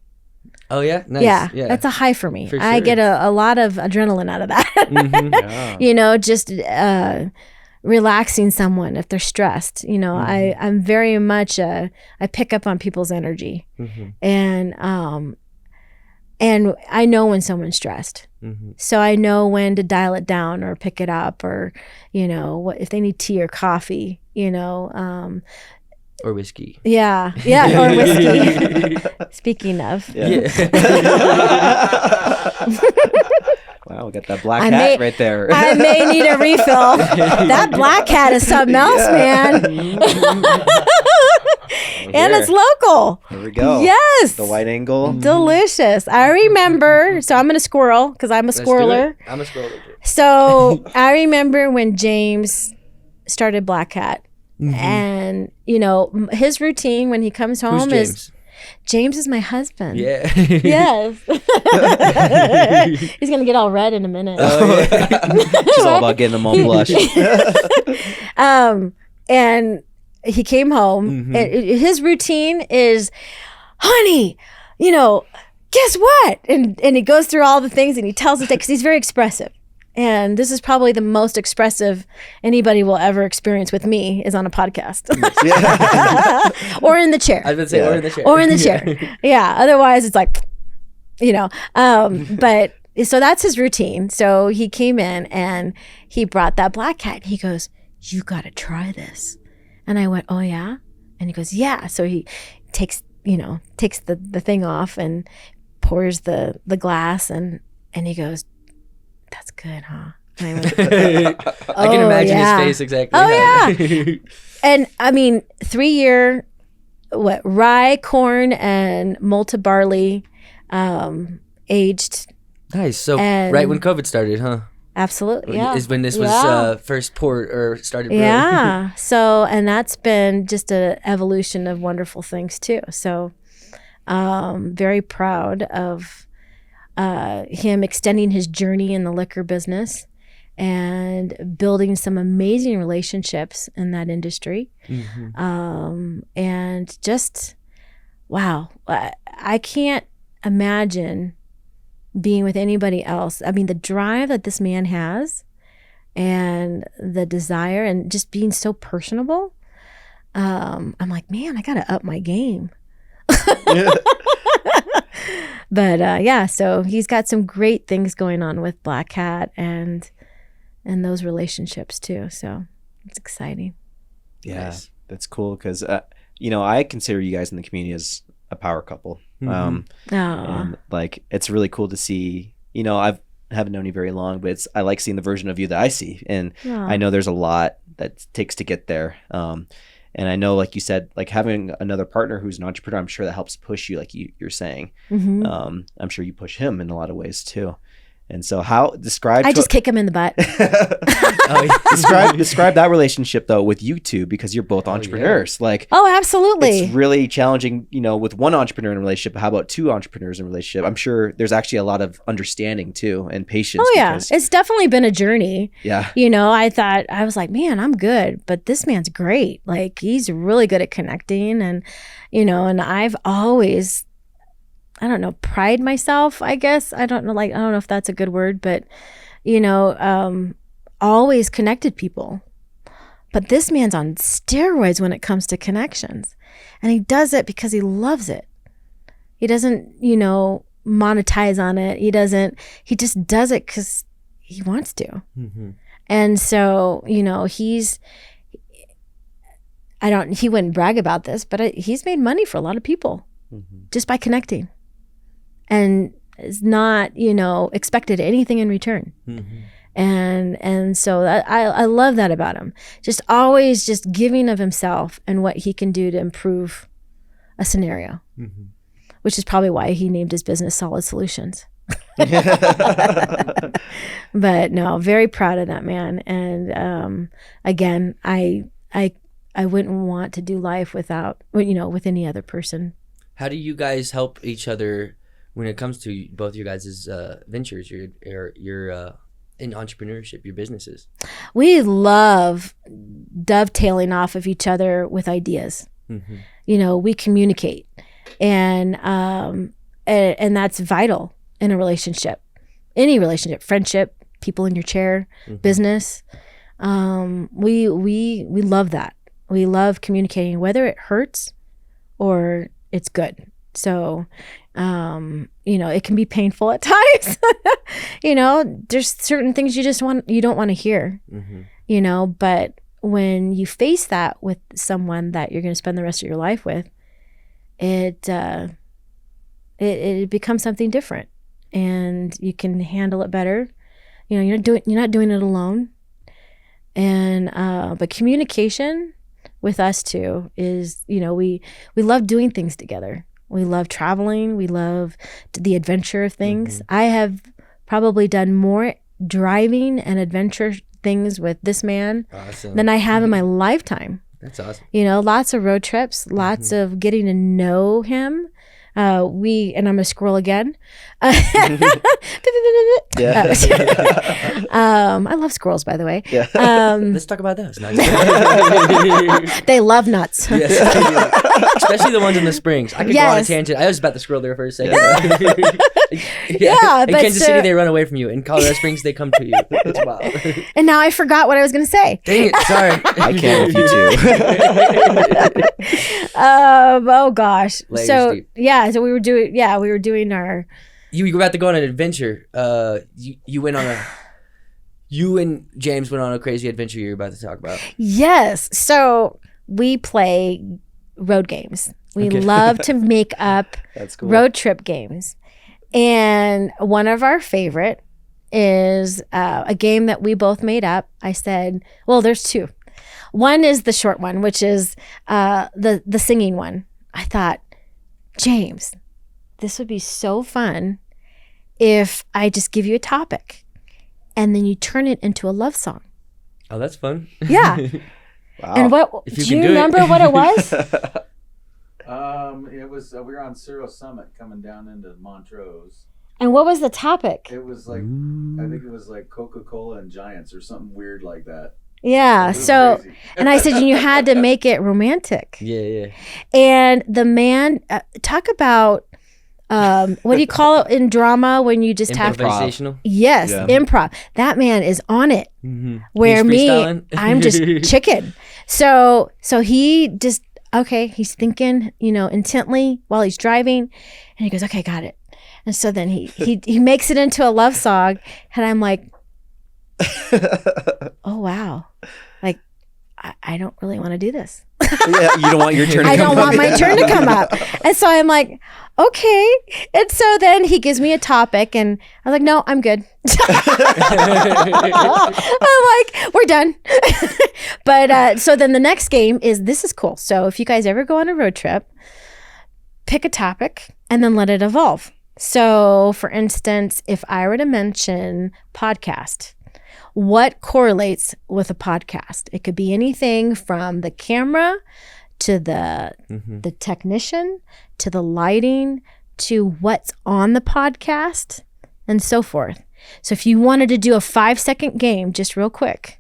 Speaker 2: Oh yeah, nice.
Speaker 1: Yeah, that's a high for me.
Speaker 2: For sure.
Speaker 1: I get a lot of adrenaline out of that.
Speaker 3: Yeah.
Speaker 1: Just relaxing someone if they're stressed. I'm very much I pick up on people's energy, and I know when someone's stressed. So I know when to dial it down or pick it up, or what if they need tea or coffee.
Speaker 2: Or whiskey.
Speaker 1: Yeah, or whiskey. Speaking of.
Speaker 3: Yeah. Wow, we got that black hat right there.
Speaker 1: I may need a refill. That black hat is something else, man. And it's local.
Speaker 3: Here we go.
Speaker 1: Yes.
Speaker 3: The wide angle.
Speaker 1: Delicious. I remember. So I'm going to squirrel because I'm a squirreler.
Speaker 2: I'm a squirreler.
Speaker 1: So I remember when James started Black Hat. And, you know, his routine when he comes home is... James is my husband.
Speaker 2: Yeah.
Speaker 1: Yes. He's going to get all red in a minute.
Speaker 3: Oh, yeah. She's all about getting them all blush.
Speaker 1: And he came home. And his routine is, honey, you know, guess what? And he goes through all the things and he tells us that because he's very expressive. And this is probably the most expressive anybody will ever experience with me is on a podcast. Or in the chair.
Speaker 2: I was going to say, or in the chair.
Speaker 1: Or in the chair. Yeah. Otherwise, it's like, you know. But so that's his routine. So he came in and he brought that black hat. He goes, you got to try this. And I went, oh, yeah? And he goes, yeah. So he takes the thing off and pours the glass and he goes, that's good, huh? And I went,
Speaker 2: I can imagine his face exactly.
Speaker 1: Oh, yeah. And I mean, 3-year, rye, corn, and malted barley, aged.
Speaker 2: Nice. So right when COVID started, huh?
Speaker 1: Absolutely, yeah.
Speaker 2: Is when this was first poured or started brewing.
Speaker 1: Yeah. So, and that's been just an evolution of wonderful things too. So, very proud of him extending his journey in the liquor business and building some amazing relationships in that industry. And just, wow, I can't imagine being with anybody else. I mean, the drive that this man has and the desire and just being so personable. I'm like, man, I got to up my game. But yeah, so he's got some great things going on with Black Hat and those relationships too. So it's exciting.
Speaker 3: Yeah, that's cool because you know, I consider you guys in the community as a power couple. And like it's really cool to see. You know, I haven't known you very long, but I like seeing the version of you that I see, and I know there's a lot that takes to get there. And I know, like you said, like having another partner who's an entrepreneur, I'm sure that helps push you, like you're saying. I'm sure you push him in a lot of ways too. And so how I
Speaker 1: just kick him in the butt.
Speaker 3: Describe that relationship though with you two, because you're both entrepreneurs. Like,
Speaker 1: oh, absolutely.
Speaker 3: It's really challenging, you know, with one entrepreneur in a relationship. How about two entrepreneurs in a relationship? I'm sure there's actually a lot of understanding too and patience.
Speaker 1: Oh yeah. It's definitely been a journey.
Speaker 3: Yeah.
Speaker 1: You know, I was like, man, I'm good, but this man's great. Like he's really good at connecting and, you know, and I've always, I don't know, pride myself, I guess. I don't know if that's a good word, but, you know, always connected people. But this man's on steroids when it comes to connections. And he does it because he loves it. He doesn't, you know, monetize on it. He just does it because he wants to. And so, you know, he wouldn't brag about this, but he's made money for a lot of people just by connecting. And is not, you know, expected anything in return. And so I love that about him. Just always just giving of himself and what he can do to improve a scenario, which is probably why he named his business Solid Solutions. But no, very proud of that man. And again, I wouldn't want to do life without, you know, with any other person.
Speaker 2: How do you guys help each other when it comes to both your guys' ventures, your in entrepreneurship, your businesses? We
Speaker 1: love dovetailing off of each other with ideas. You know, we communicate, and that's vital in a relationship, any relationship, friendship, people in your chair, business. We love that. We love communicating, whether it hurts or it's good. So, you know, it can be painful at times. You know, there's certain things you don't want to hear, you know, but when you face that with someone that you're going to spend the rest of your life with, it becomes something different and you can handle it better you're not doing it alone. And but communication with us too is, we love doing things together. We love traveling. We love the adventure of things. I have probably done more driving and adventure things with this man than I have in my lifetime.
Speaker 2: That's awesome.
Speaker 1: Lots of road trips, lots of getting to know him. And I'm a squirrel again.
Speaker 3: Yeah.
Speaker 1: I love squirrels, by the way.
Speaker 3: Yeah.
Speaker 2: Let's talk about those. No,
Speaker 1: they love nuts.
Speaker 2: yes. Especially the ones in the springs. I could go on a tangent. I was about the squirrel there for a second.
Speaker 1: Yeah,
Speaker 2: in Kansas City, they run away from you. In Colorado Springs, they come to you. It's wild.
Speaker 1: And now I forgot what I was going to say.
Speaker 2: Dang it. Sorry.
Speaker 3: I can't with you too.
Speaker 1: Oh gosh.
Speaker 2: Layers
Speaker 1: So
Speaker 2: deep.
Speaker 1: so we were doing our.
Speaker 2: You were about to go on an adventure. You went on you and James went on a crazy adventure you're about to talk about.
Speaker 1: Yes. So we play road games. We love to make up
Speaker 3: That's cool.
Speaker 1: road trip games. And one of our favorite is a game that we both made up. I said, well, there's two. One is the short one, which is the singing one. I thought, James, this would be so fun if I just give you a topic and then you turn it into a love song.
Speaker 2: Oh, that's fun.
Speaker 1: Yeah.
Speaker 3: Wow.
Speaker 1: And
Speaker 2: If
Speaker 1: do
Speaker 2: you
Speaker 1: you
Speaker 2: can do it.
Speaker 1: remember what it was?
Speaker 4: It was we were on Cyril Summit coming down into Montrose.
Speaker 1: And what was the topic?
Speaker 4: It was like I think it was like Coca-Cola and Giants or something weird like that.
Speaker 1: Yeah.
Speaker 4: It was
Speaker 1: So,
Speaker 4: crazy.
Speaker 1: and I said, you had to make it romantic.
Speaker 2: Yeah.
Speaker 1: And the man, talk about, what do you call it in drama when you just have to?
Speaker 2: Improvisational.
Speaker 1: Yes,
Speaker 3: Yeah.
Speaker 1: improv. That man is on it. Where
Speaker 2: He's
Speaker 1: me,
Speaker 2: freestyling?
Speaker 1: I'm just chicken. So he just, he's thinking, intently while he's driving. And he goes, okay, got it. And so then he makes it into a love song. And I'm like, oh, wow. Like, I don't really want to do this.
Speaker 3: Yeah, you don't want your turn to
Speaker 1: I
Speaker 3: come
Speaker 1: don't
Speaker 3: up.
Speaker 1: want my turn to come up. And so I'm like, okay. And so then he gives me a topic and I was like, no, I'm good. I'm like, we're done. But so then the next game is, this is cool. So if you guys ever go on a road trip, pick a topic and then let it evolve. So for instance, if I were to mention podcast, what correlates with a podcast? It could be anything from the camera to the technician to the lighting to what's on the podcast and so forth. So if you wanted to do a 5-second game, just real quick,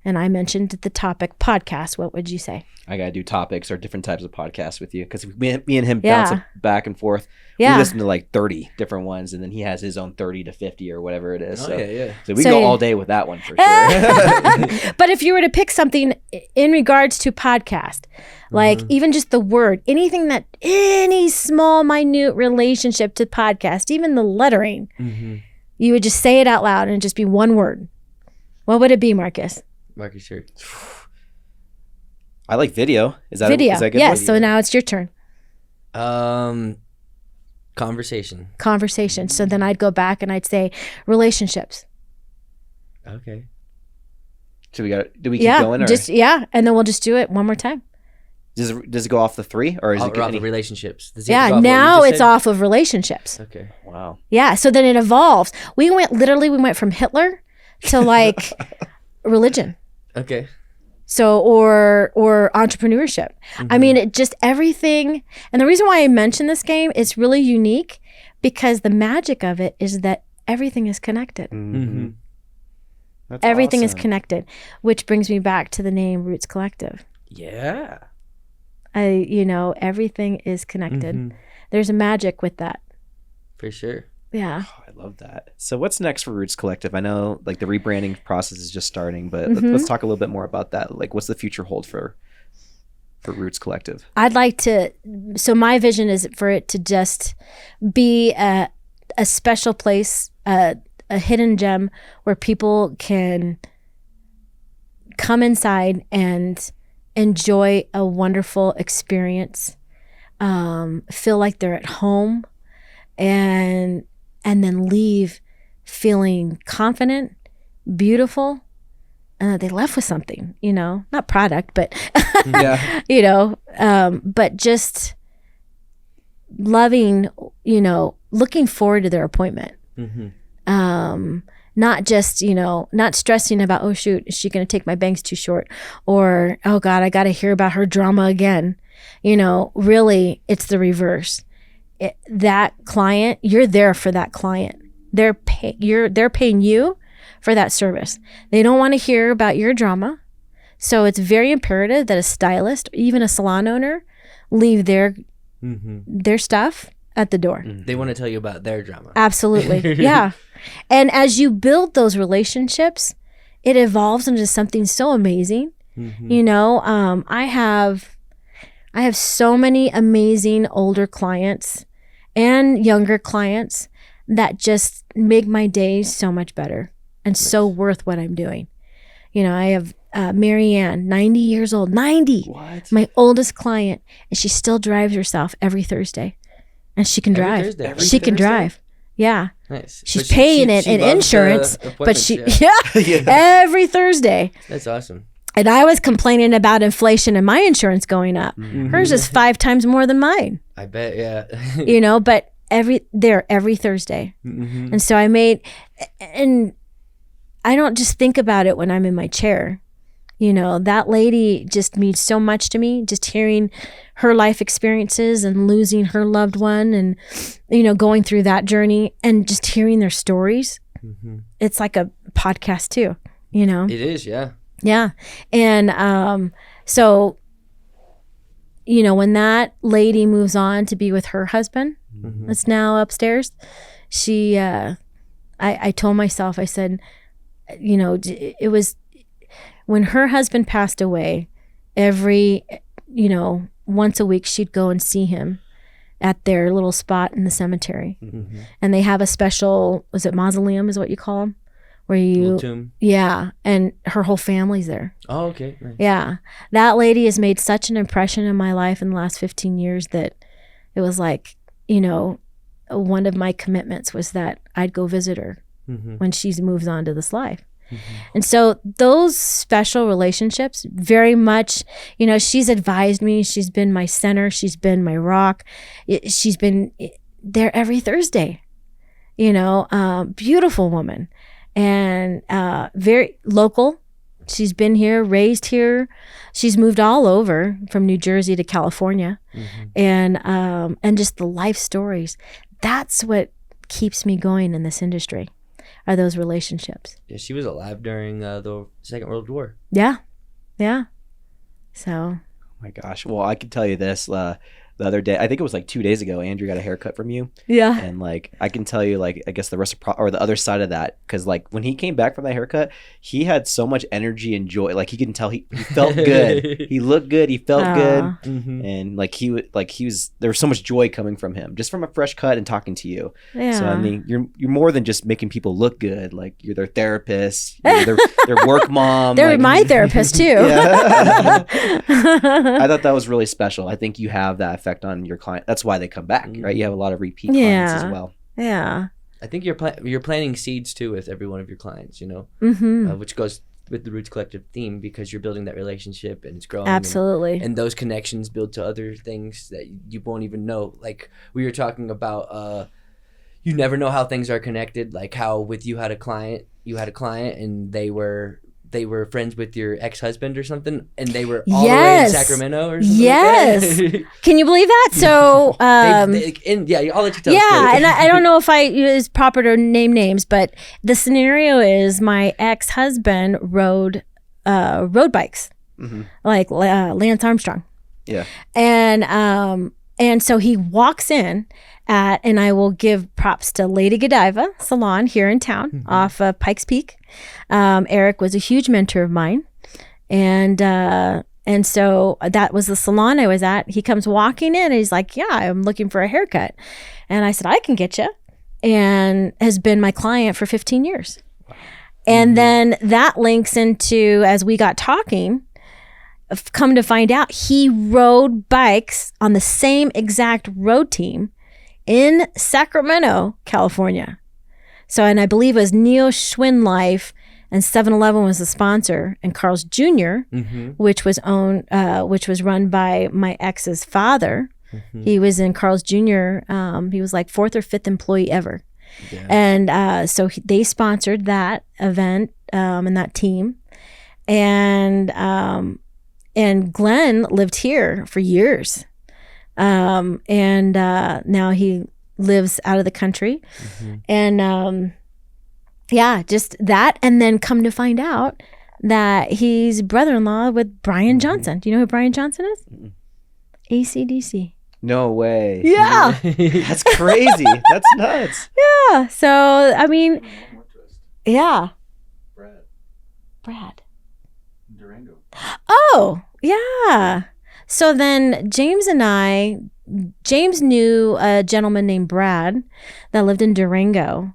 Speaker 1: and I mentioned the topic podcast, what would you say?
Speaker 3: I gotta do topics or different types of podcasts with you because me and him
Speaker 1: Yeah.
Speaker 3: bounce back and forth.
Speaker 1: Yeah.
Speaker 3: We listen to like 30 different ones, and then he has his own 30 to 50 or whatever it is.
Speaker 2: Oh,
Speaker 3: so,
Speaker 2: yeah.
Speaker 3: so we
Speaker 1: So
Speaker 3: go
Speaker 1: you-
Speaker 3: all day with that one for sure.
Speaker 1: But if you were to pick something in regards to podcast, like even just the word, any small, minute relationship to podcast, even the lettering, you would just say it out loud and it'd just be one word. What would it be, Marcus?
Speaker 2: Marcus shirt.
Speaker 3: I like video. Is that
Speaker 1: Video.
Speaker 3: Is that good?
Speaker 1: Yes.
Speaker 3: Video.
Speaker 1: So now it's your turn.
Speaker 2: Conversation.
Speaker 1: Conversation. So then I'd go back and I'd say relationships.
Speaker 2: Okay.
Speaker 3: So do we keep going? Or
Speaker 1: And then we'll just do it one more time.
Speaker 3: does it go off the 3 or is it
Speaker 2: Or off
Speaker 3: any?
Speaker 2: the relationships. Does it go off
Speaker 1: Yeah.
Speaker 2: what you
Speaker 1: Now
Speaker 2: just
Speaker 1: it's
Speaker 2: said?
Speaker 1: off of relationships.
Speaker 2: Okay.
Speaker 3: Wow.
Speaker 1: Yeah. So then it evolves. We went from Hitler to like religion.
Speaker 2: Okay.
Speaker 1: So, or entrepreneurship. I mean, it just everything. And the reason why I mention this game, it's really unique because the magic of it is that everything is connected.
Speaker 3: Mm-hmm. That's
Speaker 1: Everything is
Speaker 3: awesome.
Speaker 1: connected, which brings me back to the name Roots Collective.
Speaker 2: Yeah.
Speaker 1: Everything is connected. There's a magic with that.
Speaker 2: For sure.
Speaker 1: Yeah.
Speaker 3: Oh, I love that. So what's next for Roots Collective? I know like the rebranding process is just starting, but let's talk a little bit more about that. Like what's the future hold for Roots Collective?
Speaker 1: I'd like to, so my vision is for it to just be a special place, a hidden gem where people can come inside and enjoy a wonderful experience, feel like they're at home, and then leave feeling confident beautiful. They left with something, not product, but,
Speaker 3: Yeah.
Speaker 1: but just loving, looking forward to their appointment. Not just, not stressing about, oh shoot, is she going to take my bangs too short? Or, oh God, I got to hear about her drama again. Really it's the reverse. That client, you're there for that client. They're paying you for that service. They don't want to hear about your drama. So it's very imperative that a stylist, or even a salon owner, leave their stuff at the door.
Speaker 2: They want to tell you about their drama.
Speaker 1: Absolutely. Yeah. And as you build those relationships, it evolves into something so amazing. I have so many amazing older clients and younger clients that just make my days so much better and so worth what I'm doing. I have Marianne, 90 years old, 90.
Speaker 3: What?
Speaker 1: My oldest client, and she still drives herself every Thursday. And she can drive. She can drive. Yeah.
Speaker 2: Nice.
Speaker 1: She's paying it in insurance, but she,
Speaker 3: Yeah.
Speaker 1: every Thursday.
Speaker 2: That's awesome.
Speaker 1: And I was complaining about inflation and my insurance going up. Hers is 5 times more than mine.
Speaker 2: I bet, yeah.
Speaker 1: But every Thursday. And so and I don't just think about it when I'm in my chair. That lady just means so much to me, just hearing her life experiences and losing her loved one and, going through that journey and just hearing their stories. It's like a podcast too,
Speaker 2: It is, yeah.
Speaker 1: Yeah. And so, when that lady moves on to be with her husband, that's now upstairs, she, I told myself, I said, it was when her husband passed away, every, once a week she'd go and see him at their little spot in the cemetery. And they have a special, was it mausoleum is what you call them? Where you,
Speaker 2: tomb.
Speaker 1: Yeah. And her whole family's there.
Speaker 2: Oh, okay. Nice.
Speaker 1: Yeah. That lady has made such an impression in my life in the last 15 years that it was like, one of my commitments was that I'd go visit her when she moves on to this life. And so those special relationships very much, she's advised me, she's been my center, she's been my rock. She's been there every Thursday, beautiful woman and very local. She's been here, raised here. She's moved all over from New Jersey to California and just the life stories. That's what keeps me going in this industry. Are those relationships.
Speaker 2: Yeah, she was alive during the Second World War.
Speaker 1: Yeah. So.
Speaker 3: Oh my gosh. Well, I can tell you this. The other day, I think it was like 2 days ago, Andrew got a haircut from you.
Speaker 1: Yeah.
Speaker 3: And I can tell you, I guess the or the other side of that, because when he came back from that haircut, he had so much energy and joy. He can tell he felt good. He looked good. He felt good. And he was there was so much joy coming from him just from a fresh cut and talking to you.
Speaker 1: Yeah.
Speaker 3: So I mean, you're more than just making people look good. You're their therapist. You're their work mom.
Speaker 1: They're my therapist too.
Speaker 3: Yeah. I thought that was really special. I think you have that effect on your client. That's why they come back, right? You have a lot of repeat clients as well.
Speaker 1: Yeah.
Speaker 2: I think you're planting seeds too with every one of your clients, which goes with the Roots Collective theme because you're building that relationship and it's growing.
Speaker 1: Absolutely.
Speaker 2: And those connections build to other things that you won't even know. Like we were talking about, you never know how things are connected. Like how with you had a client and they were friends with your ex-husband or something, and they were all the way in Sacramento or something.
Speaker 1: Yes.
Speaker 2: Like that.
Speaker 1: Can you believe that? So,
Speaker 2: I'll let you tell the story.
Speaker 1: And I don't know if it's proper to name names, but the scenario is my ex-husband rode road bikes, like Lance Armstrong.
Speaker 3: Yeah.
Speaker 1: And so he walks in and I will give props to Lady Godiva Salon here in town off of Pikes Peak. Eric was a huge mentor of mine. And so that was the salon I was at. He comes walking in and he's like, yeah, I'm looking for a haircut. And I said, I can get you. And has been my client for 15 years. Wow. And then that links into, as we got talking, come to find out he rode bikes on the same exact road team in Sacramento, California. So, and I believe it was Neo Schwinn Life and 7-Eleven was the sponsor, and Carl's Jr., which was run by my ex's father. He was in Carl's Jr. He was like 4th or 5th employee ever. Yeah. And so they sponsored that event and that team. And Glenn lived here for years. And now he lives out of the country. And just that. And then come to find out that he's brother-in-law with Brian Johnson. Do you know who Brian Johnson is? AC/DC.
Speaker 3: No way.
Speaker 1: Yeah.
Speaker 3: That's crazy. That's nuts.
Speaker 1: Yeah. So, I mean, yeah. Brad.
Speaker 4: Durango.
Speaker 1: Oh, yeah. So then James knew a gentleman named Brad that lived in Durango.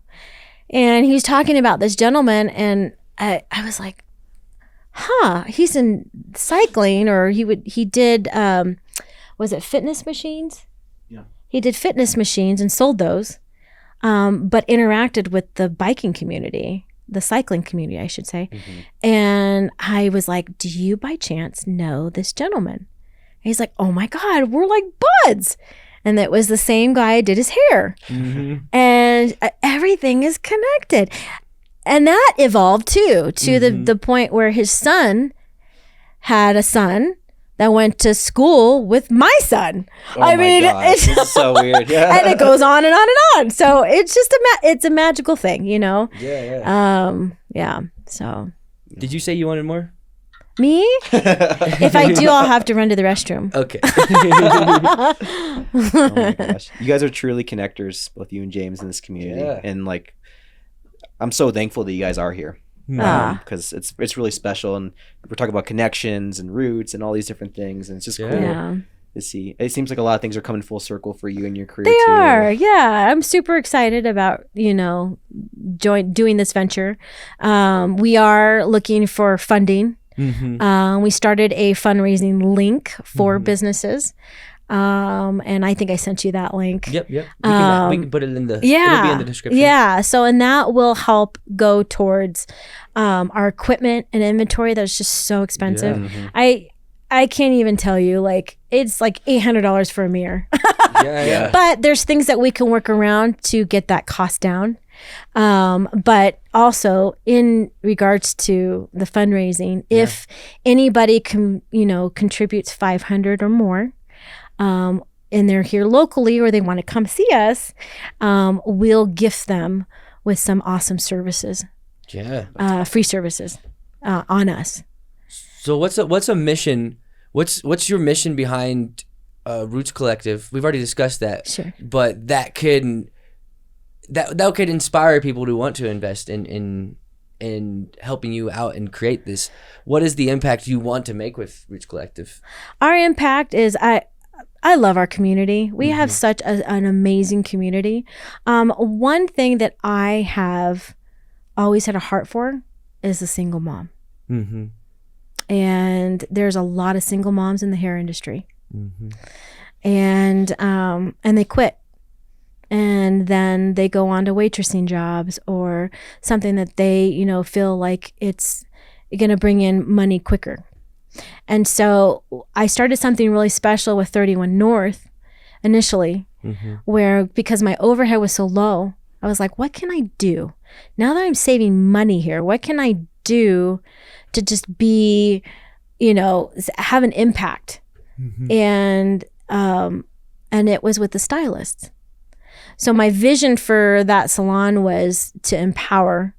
Speaker 1: And he was talking about this gentleman, and I was like, he's in cycling, or he did, was it fitness machines?
Speaker 4: Yeah.
Speaker 1: He did fitness machines and sold those, but interacted with the biking community, the cycling community, I should say. And I was like, do you by chance know this gentleman? And he's like, oh my God, we're like buds. And it was the same guy who did his hair. And everything is connected. And that evolved too, to the point where his son had a son that went to school with my son.
Speaker 3: Oh, I mean, this is so weird. Yeah.
Speaker 1: And it goes on and on and on. So it's just it's a magical thing, you know?
Speaker 3: Yeah.
Speaker 1: So.
Speaker 2: Did you say you wanted more?
Speaker 1: Me? If I do, I'll have to run to the restroom.
Speaker 2: Okay.
Speaker 3: Oh my gosh. You guys are truly connectors, both you and James, in this community.
Speaker 2: Yeah.
Speaker 3: And like, I'm so thankful that you guys are here. Because it's really special, and we're talking about connections and roots and all these different things, and it's just cool to see. It seems like a lot of things are coming full circle for you and your career.
Speaker 1: They are, yeah. I'm super excited about doing this venture. We are looking for funding. We started a fundraising link for businesses. And I think I sent you that link.
Speaker 2: Yep. We can put it in the, it'll be in the description.
Speaker 1: Yeah. So, and that will help go towards, our equipment and inventory that's just so expensive. I can't even tell you, like, it's like $800 for a mirror. But there's things that we can work around to get that cost down. But also in regards to the fundraising, if anybody contributes 500 or more, and they're here locally, or they want to come see us, we'll gift them with some awesome services. Free services on us.
Speaker 2: So what's a mission? What's your mission behind Roots Collective? We've already discussed that.
Speaker 1: Sure.
Speaker 2: But that could inspire people to want to invest in helping you out and create this. What is the impact you want to make with Roots Collective?
Speaker 1: Our impact is I love our community. We have such an amazing community. One thing that I have always had a heart for is a single mom. And there's a lot of single moms in the hair industry. And they quit. And then they go on to waitressing jobs or something that they, feel like it's going to bring in money quicker. And so I started something really special with 31 North initially, where because my overhead was so low, I was like, what can I do? Now that I'm saving money here, what can I do to just be, have an impact? And it was with the stylists. So my vision for that salon was to empower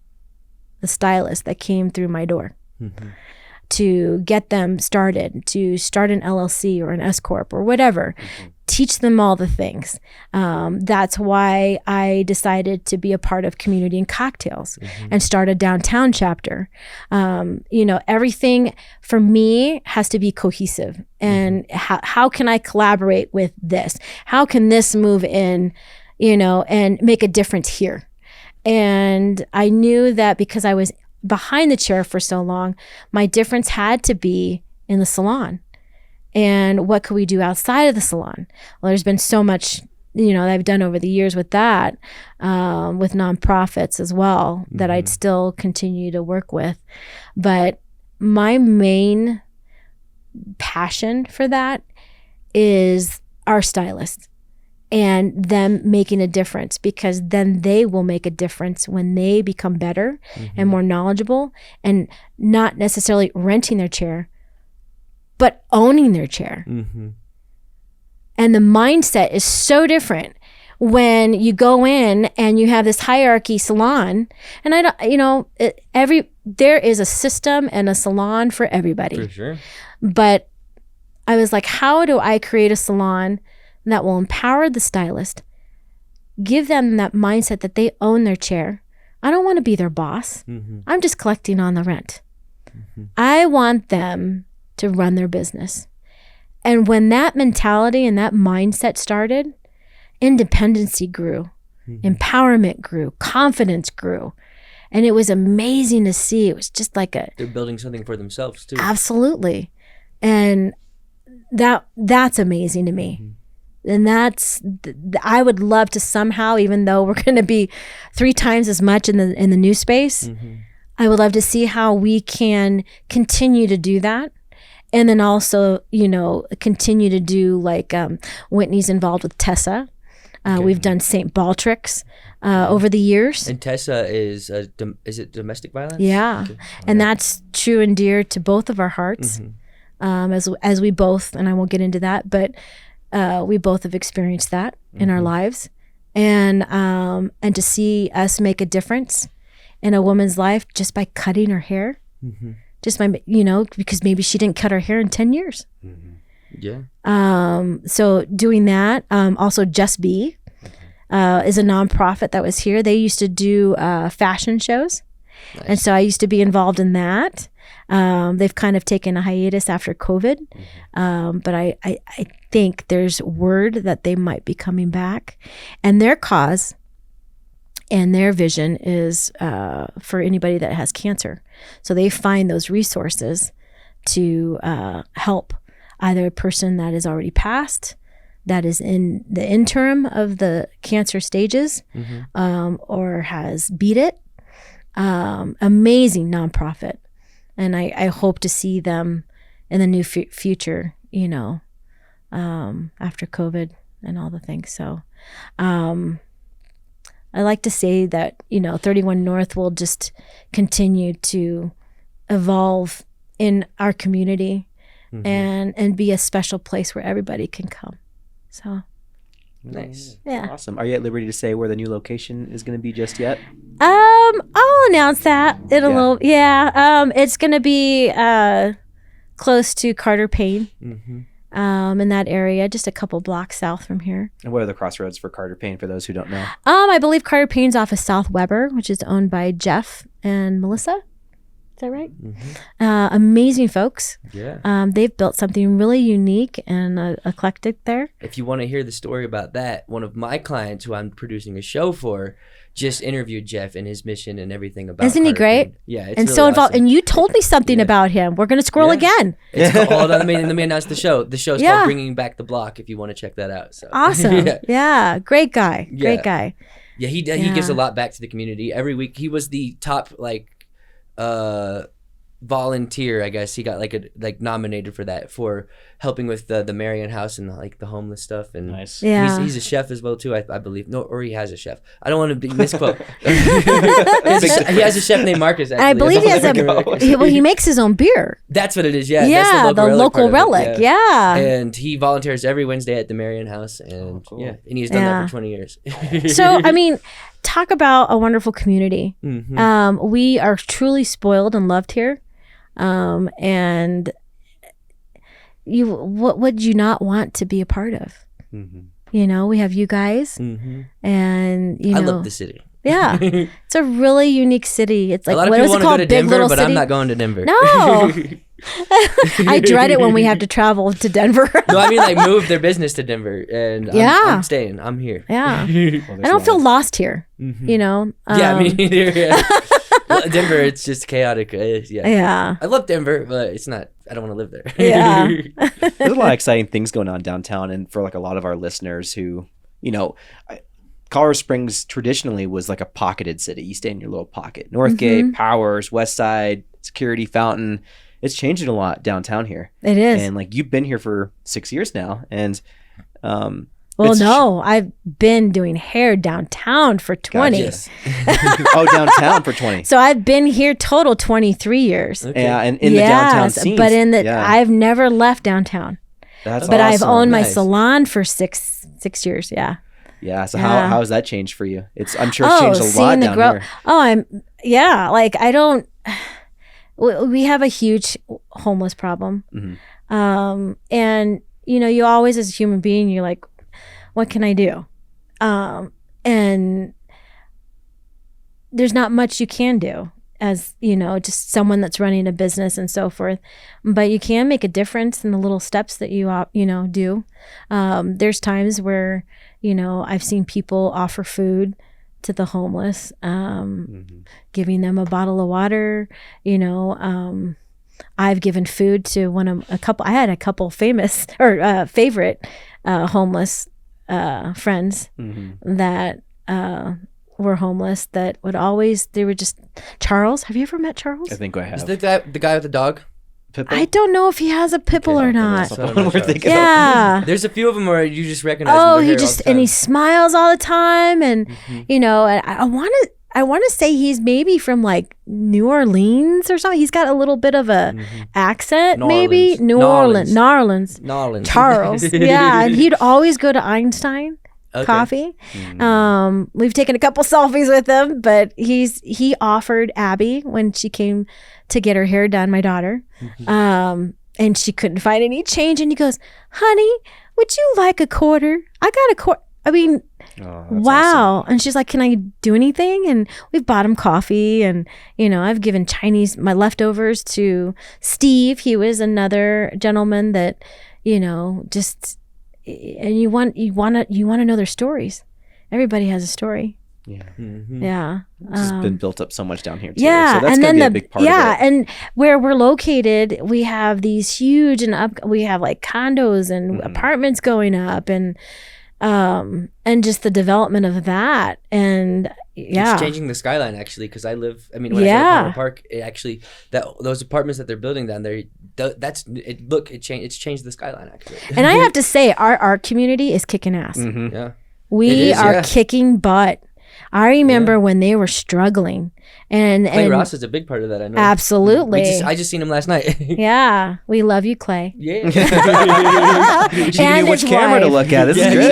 Speaker 1: the stylists that came through my door. To get them started, to start an LLC or an S Corp or whatever, teach them all the things. That's why I decided to be a part of Community and Cocktails and start a downtown chapter. Everything for me has to be cohesive. And how can I collaborate with this? How can this move in, and make a difference here? And I knew that because I was behind the chair for so long, my difference had to be in the salon. And what could we do outside of the salon? Well, there's been so much I've done over the years with that, with nonprofits as well, that I'd still continue to work with. But my main passion for that is our stylists and them making a difference, because then they will make a difference when they become better and more knowledgeable, and not necessarily renting their chair, but owning their chair. And the mindset is so different when you go in and you have this hierarchy salon. And I don't, there is a system and a salon for everybody.
Speaker 2: For sure.
Speaker 1: But I was like, how do I create a salon that will empower the stylist, give them that mindset that they own their chair? I don't want to be their boss. I'm just collecting on the rent. I want them to run their business. And when that mentality and that mindset started, independency grew, empowerment grew, confidence grew. And it was amazing to see. It was just like
Speaker 2: they're building something for themselves too.
Speaker 1: Absolutely. And that's amazing to me. And I would love to somehow, even though we're going to be 3 times as much in the new space, I would love to see how we can continue to do that. And then also, continue to do like Whitney's involved with Tessa. We've done St. Baldrick's over the years.
Speaker 2: And Tessa is it domestic violence?
Speaker 1: Yeah.
Speaker 2: Okay.
Speaker 1: And that's true and dear to both of our hearts. As we both, and I won't get into that, but we both have experienced that in our lives. And to see us make a difference in a woman's life just by cutting her hair. Just by, because maybe she didn't cut her hair in 10 years.
Speaker 2: Yeah.
Speaker 1: So doing that, also Just Be is a nonprofit that was here. They used to do fashion shows. Nice. And so I used to be involved in that. They've kind of taken a hiatus after COVID. But I think there's word that they might be coming back. And their cause and their vision is for anybody that has cancer. So they find those resources to help either a person that is already passed, that is in the interim of the cancer stages, or has beat it. Amazing nonprofit. And I hope to see them in the new future, after COVID and all the things. So I like to say that, 31 North will just continue to evolve in our community and be a special place where everybody can come. So
Speaker 3: nice.
Speaker 1: Yeah.
Speaker 3: Awesome. Are you at liberty to say where the new location is going to be just yet?
Speaker 1: I'll announce that in a little. Yeah. It's going to be close to Carter Payne. In that area, just a couple blocks south from here.
Speaker 3: And what are the crossroads for Carter Payne, for those who don't know?
Speaker 1: I believe Carter Payne's off of South Weber, which is owned by Jeff and Melissa. Is that right? Amazing folks.
Speaker 2: Yeah.
Speaker 1: They've built something really unique and eclectic there.
Speaker 2: If you want to hear the story about that, one of my clients who I'm producing a show for just interviewed Jeff and his mission and everything about.
Speaker 1: Isn't he
Speaker 2: Carter
Speaker 1: great?
Speaker 2: Payne. Yeah, it's
Speaker 1: and
Speaker 2: really
Speaker 1: so involved.
Speaker 2: awesome.
Speaker 1: And you told me something about him. We're going to scroll again.
Speaker 2: It's called. Let me announce the show. The show's called Bringing Back the Block. If you want to check that out. So
Speaker 1: awesome. Yeah, great guy.
Speaker 2: Yeah.
Speaker 1: Great guy.
Speaker 2: Yeah, he gives a lot back to the community every week. He was the top volunteer, I guess. He got nominated for that, for helping with the Marion House and the homeless stuff. And
Speaker 3: nice.
Speaker 1: Yeah.
Speaker 2: He's a chef as well too, I believe. No, or he has a chef. I don't want to misquote. He has a chef named Marcus. Actually.
Speaker 1: I believe he has he makes his own beer.
Speaker 2: That's what it is. Yeah.
Speaker 1: Yeah,
Speaker 2: that's
Speaker 1: the local relic. Yeah.
Speaker 2: And he volunteers every Wednesday at the Marion House, and
Speaker 3: cool.
Speaker 2: and he's done that for 20 years.
Speaker 1: So I mean, talk about a wonderful community. We are truly spoiled and loved here. And what would you not want to be a part of? We have you guys, and
Speaker 2: I love the city.
Speaker 1: Yeah, it's a really unique city. It's like,
Speaker 2: a lot of
Speaker 1: what
Speaker 2: people
Speaker 1: is
Speaker 2: want
Speaker 1: it
Speaker 2: to go
Speaker 1: called?
Speaker 2: to
Speaker 1: Big
Speaker 2: Denver,
Speaker 1: Little
Speaker 2: but
Speaker 1: City?
Speaker 2: I'm not going to Denver.
Speaker 1: No, I dread it when we have to travel to Denver.
Speaker 2: No, I mean move their business to Denver, and I'm staying. I'm here.
Speaker 1: Yeah, I don't feel lost here.
Speaker 2: Yeah, me neither. Yeah. Well, Denver, it's just chaotic.
Speaker 1: Yeah.
Speaker 2: I love Denver, but it's not. I don't want to live there.
Speaker 1: Yeah.
Speaker 3: There's a lot of exciting things going on downtown, and for a lot of our listeners who Colorado Springs traditionally was like a pocketed city. You stay in your little pocket. Northgate, Powers, West Side, Security, Fountain. It's changing a lot downtown here.
Speaker 1: It is.
Speaker 3: And like you've been here for 6 years now. And
Speaker 1: I've been doing hair downtown for 20.
Speaker 3: Gotcha. Oh, downtown for 20.
Speaker 1: So I've been here total 23 years.
Speaker 3: Okay. Yeah, and in the downtown scene.
Speaker 1: But I've never left downtown.
Speaker 3: That's
Speaker 1: but
Speaker 3: awesome.
Speaker 1: I've owned my salon for six years. Yeah.
Speaker 3: Yeah. So how has that changed for you? I'm sure it's changed a lot down here.
Speaker 1: Like we have a huge homeless problem. Mm-hmm. And you always, as a human being, you're like, what can I do? And there's not much you can do as, just someone that's running a business and so forth. But you can make a difference in the little steps that you do. There's times where, I've seen people offer food to the homeless, giving them a bottle of water, I've given food to I had a couple famous or favorite homeless friends that were homeless that they were just Charles. Have you ever met Charles?
Speaker 3: I think I have.
Speaker 2: Is the guy with the dog?
Speaker 3: Pitbull?
Speaker 1: I don't know if he has a pitbull or not.
Speaker 3: Yeah.
Speaker 2: There's a few of them where you just recognize him.
Speaker 1: He smiles all the time, and and I want to say he's maybe from like New Orleans or something. He's got a little bit of a accent, maybe. New Orleans. Charles. Yeah, and he'd always go to Einstein Coffee. We've taken a couple selfies with him, but he offered Abby when she came to get her hair done, my daughter, and she couldn't find any change, and he goes, honey, would you like a quarter? I got a quarter. I mean, wow. Awesome. And she's like, can I do anything? And we've bought him coffee, and I've given my leftovers to Steve. He was another gentleman that and you want to know their stories. Everybody has a story.
Speaker 3: Yeah.
Speaker 1: Yeah.
Speaker 3: It's just been built up so much down here too.
Speaker 1: Yeah.
Speaker 3: So that's
Speaker 1: and
Speaker 3: gonna
Speaker 1: then
Speaker 3: be a big part of it.
Speaker 1: And where we're located, we have these huge we have like condos and apartments going up, and just the development of that. And
Speaker 2: it's changing the skyline actually, because I live in Palmer Park, those apartments that they're building down there, it's changed the skyline actually.
Speaker 1: And I have to say, our art community is kicking ass.
Speaker 2: Yeah,
Speaker 1: we are kicking butt. I remember when they were struggling, and
Speaker 2: Clay Ross is a big part of that. I know.
Speaker 1: Absolutely.
Speaker 2: I just seen him last night.
Speaker 1: Yeah, we love you, Clay.
Speaker 3: Yeah. She knew which camera to look at. This is great.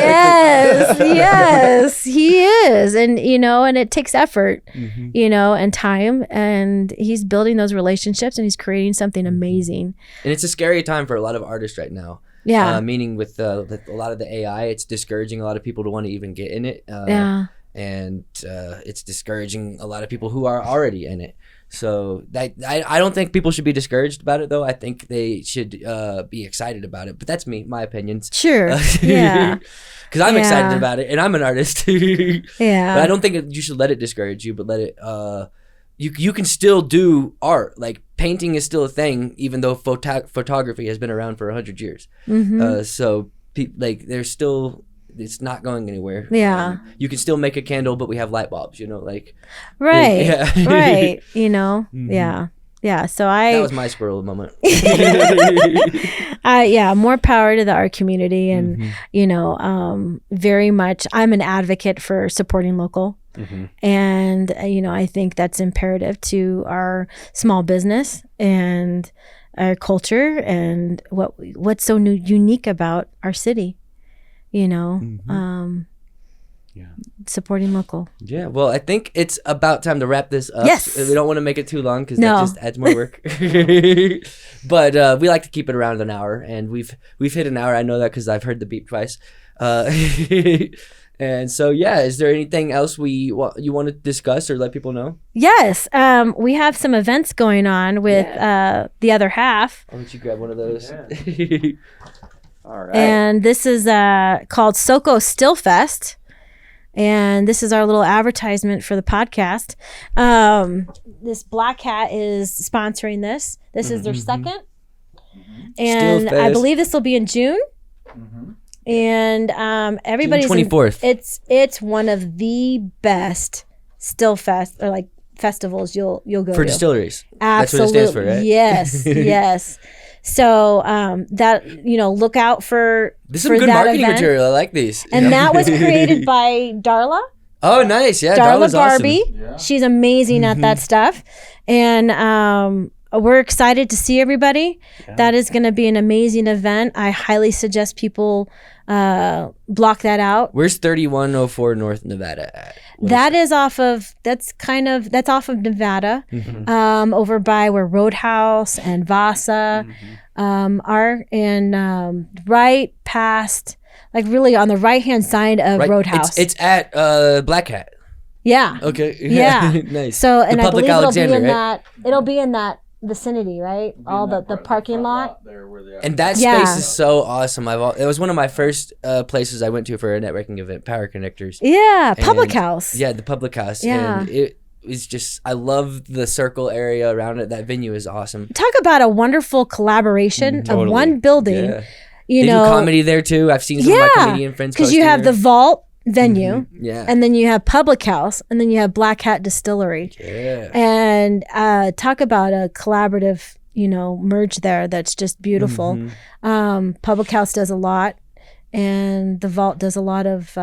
Speaker 1: Yes, he is, and and it takes effort, and time, and he's building those relationships, and he's creating something amazing.
Speaker 2: And it's a scary time for a lot of artists right now.
Speaker 1: Yeah.
Speaker 2: Meaning with a lot of the AI, it's discouraging a lot of people to want to even get in it. And it's discouraging a lot of people who are already in it. So I don't think people should be discouraged about it, though. I think they should be excited about it. But that's my opinions.
Speaker 1: Sure. Yeah.
Speaker 2: Because I'm excited about it, and I'm an artist.
Speaker 1: Yeah.
Speaker 2: But I don't think you should let it discourage you, but let it. You can still do art. Like painting is still a thing, even though photography has been around for 100 years. So there's still. It's not going anywhere.
Speaker 1: Yeah.
Speaker 2: You can still make a candle, but we have light bulbs,
Speaker 1: Right.
Speaker 2: Yeah.
Speaker 1: Right. Yeah. Yeah. So
Speaker 2: that was my squirrel moment.
Speaker 1: More power to the art community. And, very much, I'm an advocate for supporting local. And, I think that's imperative to our small business and our culture and what's so unique about our city. Supporting local.
Speaker 2: Yeah, well, I think it's about time to wrap this up.
Speaker 1: Yes.
Speaker 2: We don't want to make it too long because that just adds more work. But we like to keep it around an hour, and we've hit an hour. I know that because I've heard the beep twice. And so, is there anything else you want to discuss or let people know? Yes.
Speaker 1: We have some events going on with the other half.
Speaker 2: I'll let you grab one of those.
Speaker 3: Yeah. All right.
Speaker 1: And this is called SoCo Still Fest. And this is our little advertisement for the podcast. This Black Hat is sponsoring this. This is their second. And I believe this will be in June. and everybody's
Speaker 2: June 24th.
Speaker 1: It's one of the best still fest or like festivals you'll go
Speaker 2: For
Speaker 1: to.
Speaker 2: distilleries.
Speaker 1: Absolutely.
Speaker 2: That's what it stands for, right?
Speaker 1: Yes, yes. So that look out for
Speaker 2: This is some good
Speaker 1: that
Speaker 2: marketing
Speaker 1: event.
Speaker 2: material. I like these.
Speaker 1: And that was created by Darla.
Speaker 2: Oh, nice. Yeah,
Speaker 1: Darla
Speaker 2: Darla's
Speaker 1: Barbie.
Speaker 2: awesome.
Speaker 4: Yeah.
Speaker 1: She's amazing at that stuff. And we're excited to see everybody.
Speaker 3: Yeah.
Speaker 1: That is going to be an amazing event. I highly suggest people block that out.
Speaker 2: Where's 3104 North Nevada at?
Speaker 1: That's off of Nevada, over by where Roadhouse and Vasa are, and right past, like really on the right hand side of
Speaker 2: Right,
Speaker 1: Roadhouse.
Speaker 2: It's at Black Cat.
Speaker 1: Yeah.
Speaker 2: Okay.
Speaker 1: Yeah.
Speaker 2: Nice.
Speaker 1: So, and
Speaker 2: The
Speaker 1: I
Speaker 2: Public
Speaker 1: believe
Speaker 2: Alexander,
Speaker 1: it'll be in that vicinity, right? All the parking lot.
Speaker 4: there where they
Speaker 2: And that
Speaker 1: Yeah.
Speaker 2: space is so awesome. It was one of my first places I went to for a networking event, Power Connectors.
Speaker 1: Yeah, Public
Speaker 2: And-
Speaker 1: House.
Speaker 2: Yeah, the Public House.
Speaker 1: Yeah.
Speaker 2: And it is just, I love the circle area around it. That venue is awesome.
Speaker 1: Talk about a wonderful collaboration of
Speaker 3: Totally.
Speaker 1: one building.
Speaker 2: Yeah.
Speaker 1: You
Speaker 2: They
Speaker 1: know,
Speaker 2: do comedy there too. I've seen some of my
Speaker 1: yeah,
Speaker 2: comedian friends.
Speaker 1: because you
Speaker 2: posting
Speaker 1: have the
Speaker 2: there.
Speaker 1: Vault venue,
Speaker 2: Yeah.
Speaker 1: and then you have Public House, and then you have Black Hat Distillery.
Speaker 2: Yeah.
Speaker 1: And talk about a collaborative, merge there that's just beautiful.
Speaker 2: Mm-hmm.
Speaker 1: Public House does a lot, and the Vault does a lot of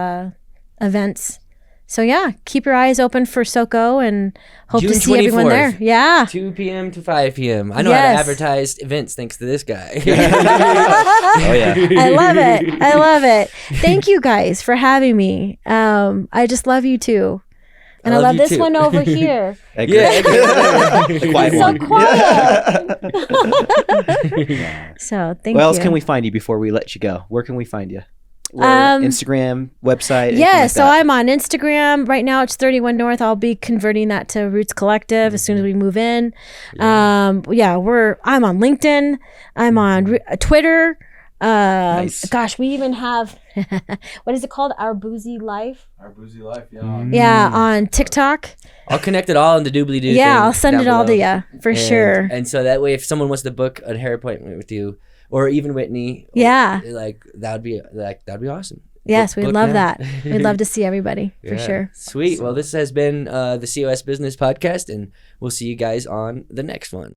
Speaker 1: events. So yeah, keep your eyes open for SoCo, and hope
Speaker 2: June
Speaker 1: to see everyone
Speaker 2: 24th.
Speaker 1: there. Yeah.
Speaker 2: 2 p.m. to 5 p.m. I know how to
Speaker 1: Yes.
Speaker 2: advertise events thanks to this guy.
Speaker 3: Oh yeah.
Speaker 1: I love it. I love it. Thank you guys for having me. I just love you too. And I
Speaker 2: love
Speaker 1: love
Speaker 2: you
Speaker 1: this
Speaker 2: too.
Speaker 1: one over here.
Speaker 2: Yeah.
Speaker 3: The quiet
Speaker 1: So
Speaker 3: one.
Speaker 1: quiet. So thank
Speaker 3: Where
Speaker 1: you.
Speaker 3: else can we find you before we let you go? Where can we find you?
Speaker 1: Um,
Speaker 3: Instagram, website. anything
Speaker 1: Yeah,
Speaker 3: like
Speaker 1: so
Speaker 3: that?
Speaker 1: I'm on Instagram right now. It's 31 North. I'll be converting that to Roots Collective as soon as we move in. I'm on LinkedIn. I'm on Twitter.
Speaker 3: Nice.
Speaker 1: Gosh, we even have what is it called? Our Boozy Life.
Speaker 4: Our boozy life, yeah.
Speaker 1: Yeah, on TikTok.
Speaker 2: I'll connect it all in the doobly doo.
Speaker 1: Yeah, I'll send it all to you for
Speaker 2: And-
Speaker 1: sure.
Speaker 2: And so that way, if someone wants to book a hair appointment with you, or even Whitney,
Speaker 1: Yeah.
Speaker 2: that'd be awesome.
Speaker 1: Yes, we'd
Speaker 2: Book
Speaker 1: love
Speaker 2: now.
Speaker 1: that. We'd love to see everybody for
Speaker 2: Yeah.
Speaker 1: sure.
Speaker 2: Sweet. Well, this has been the COS Business Podcast, and we'll see you guys on the next one.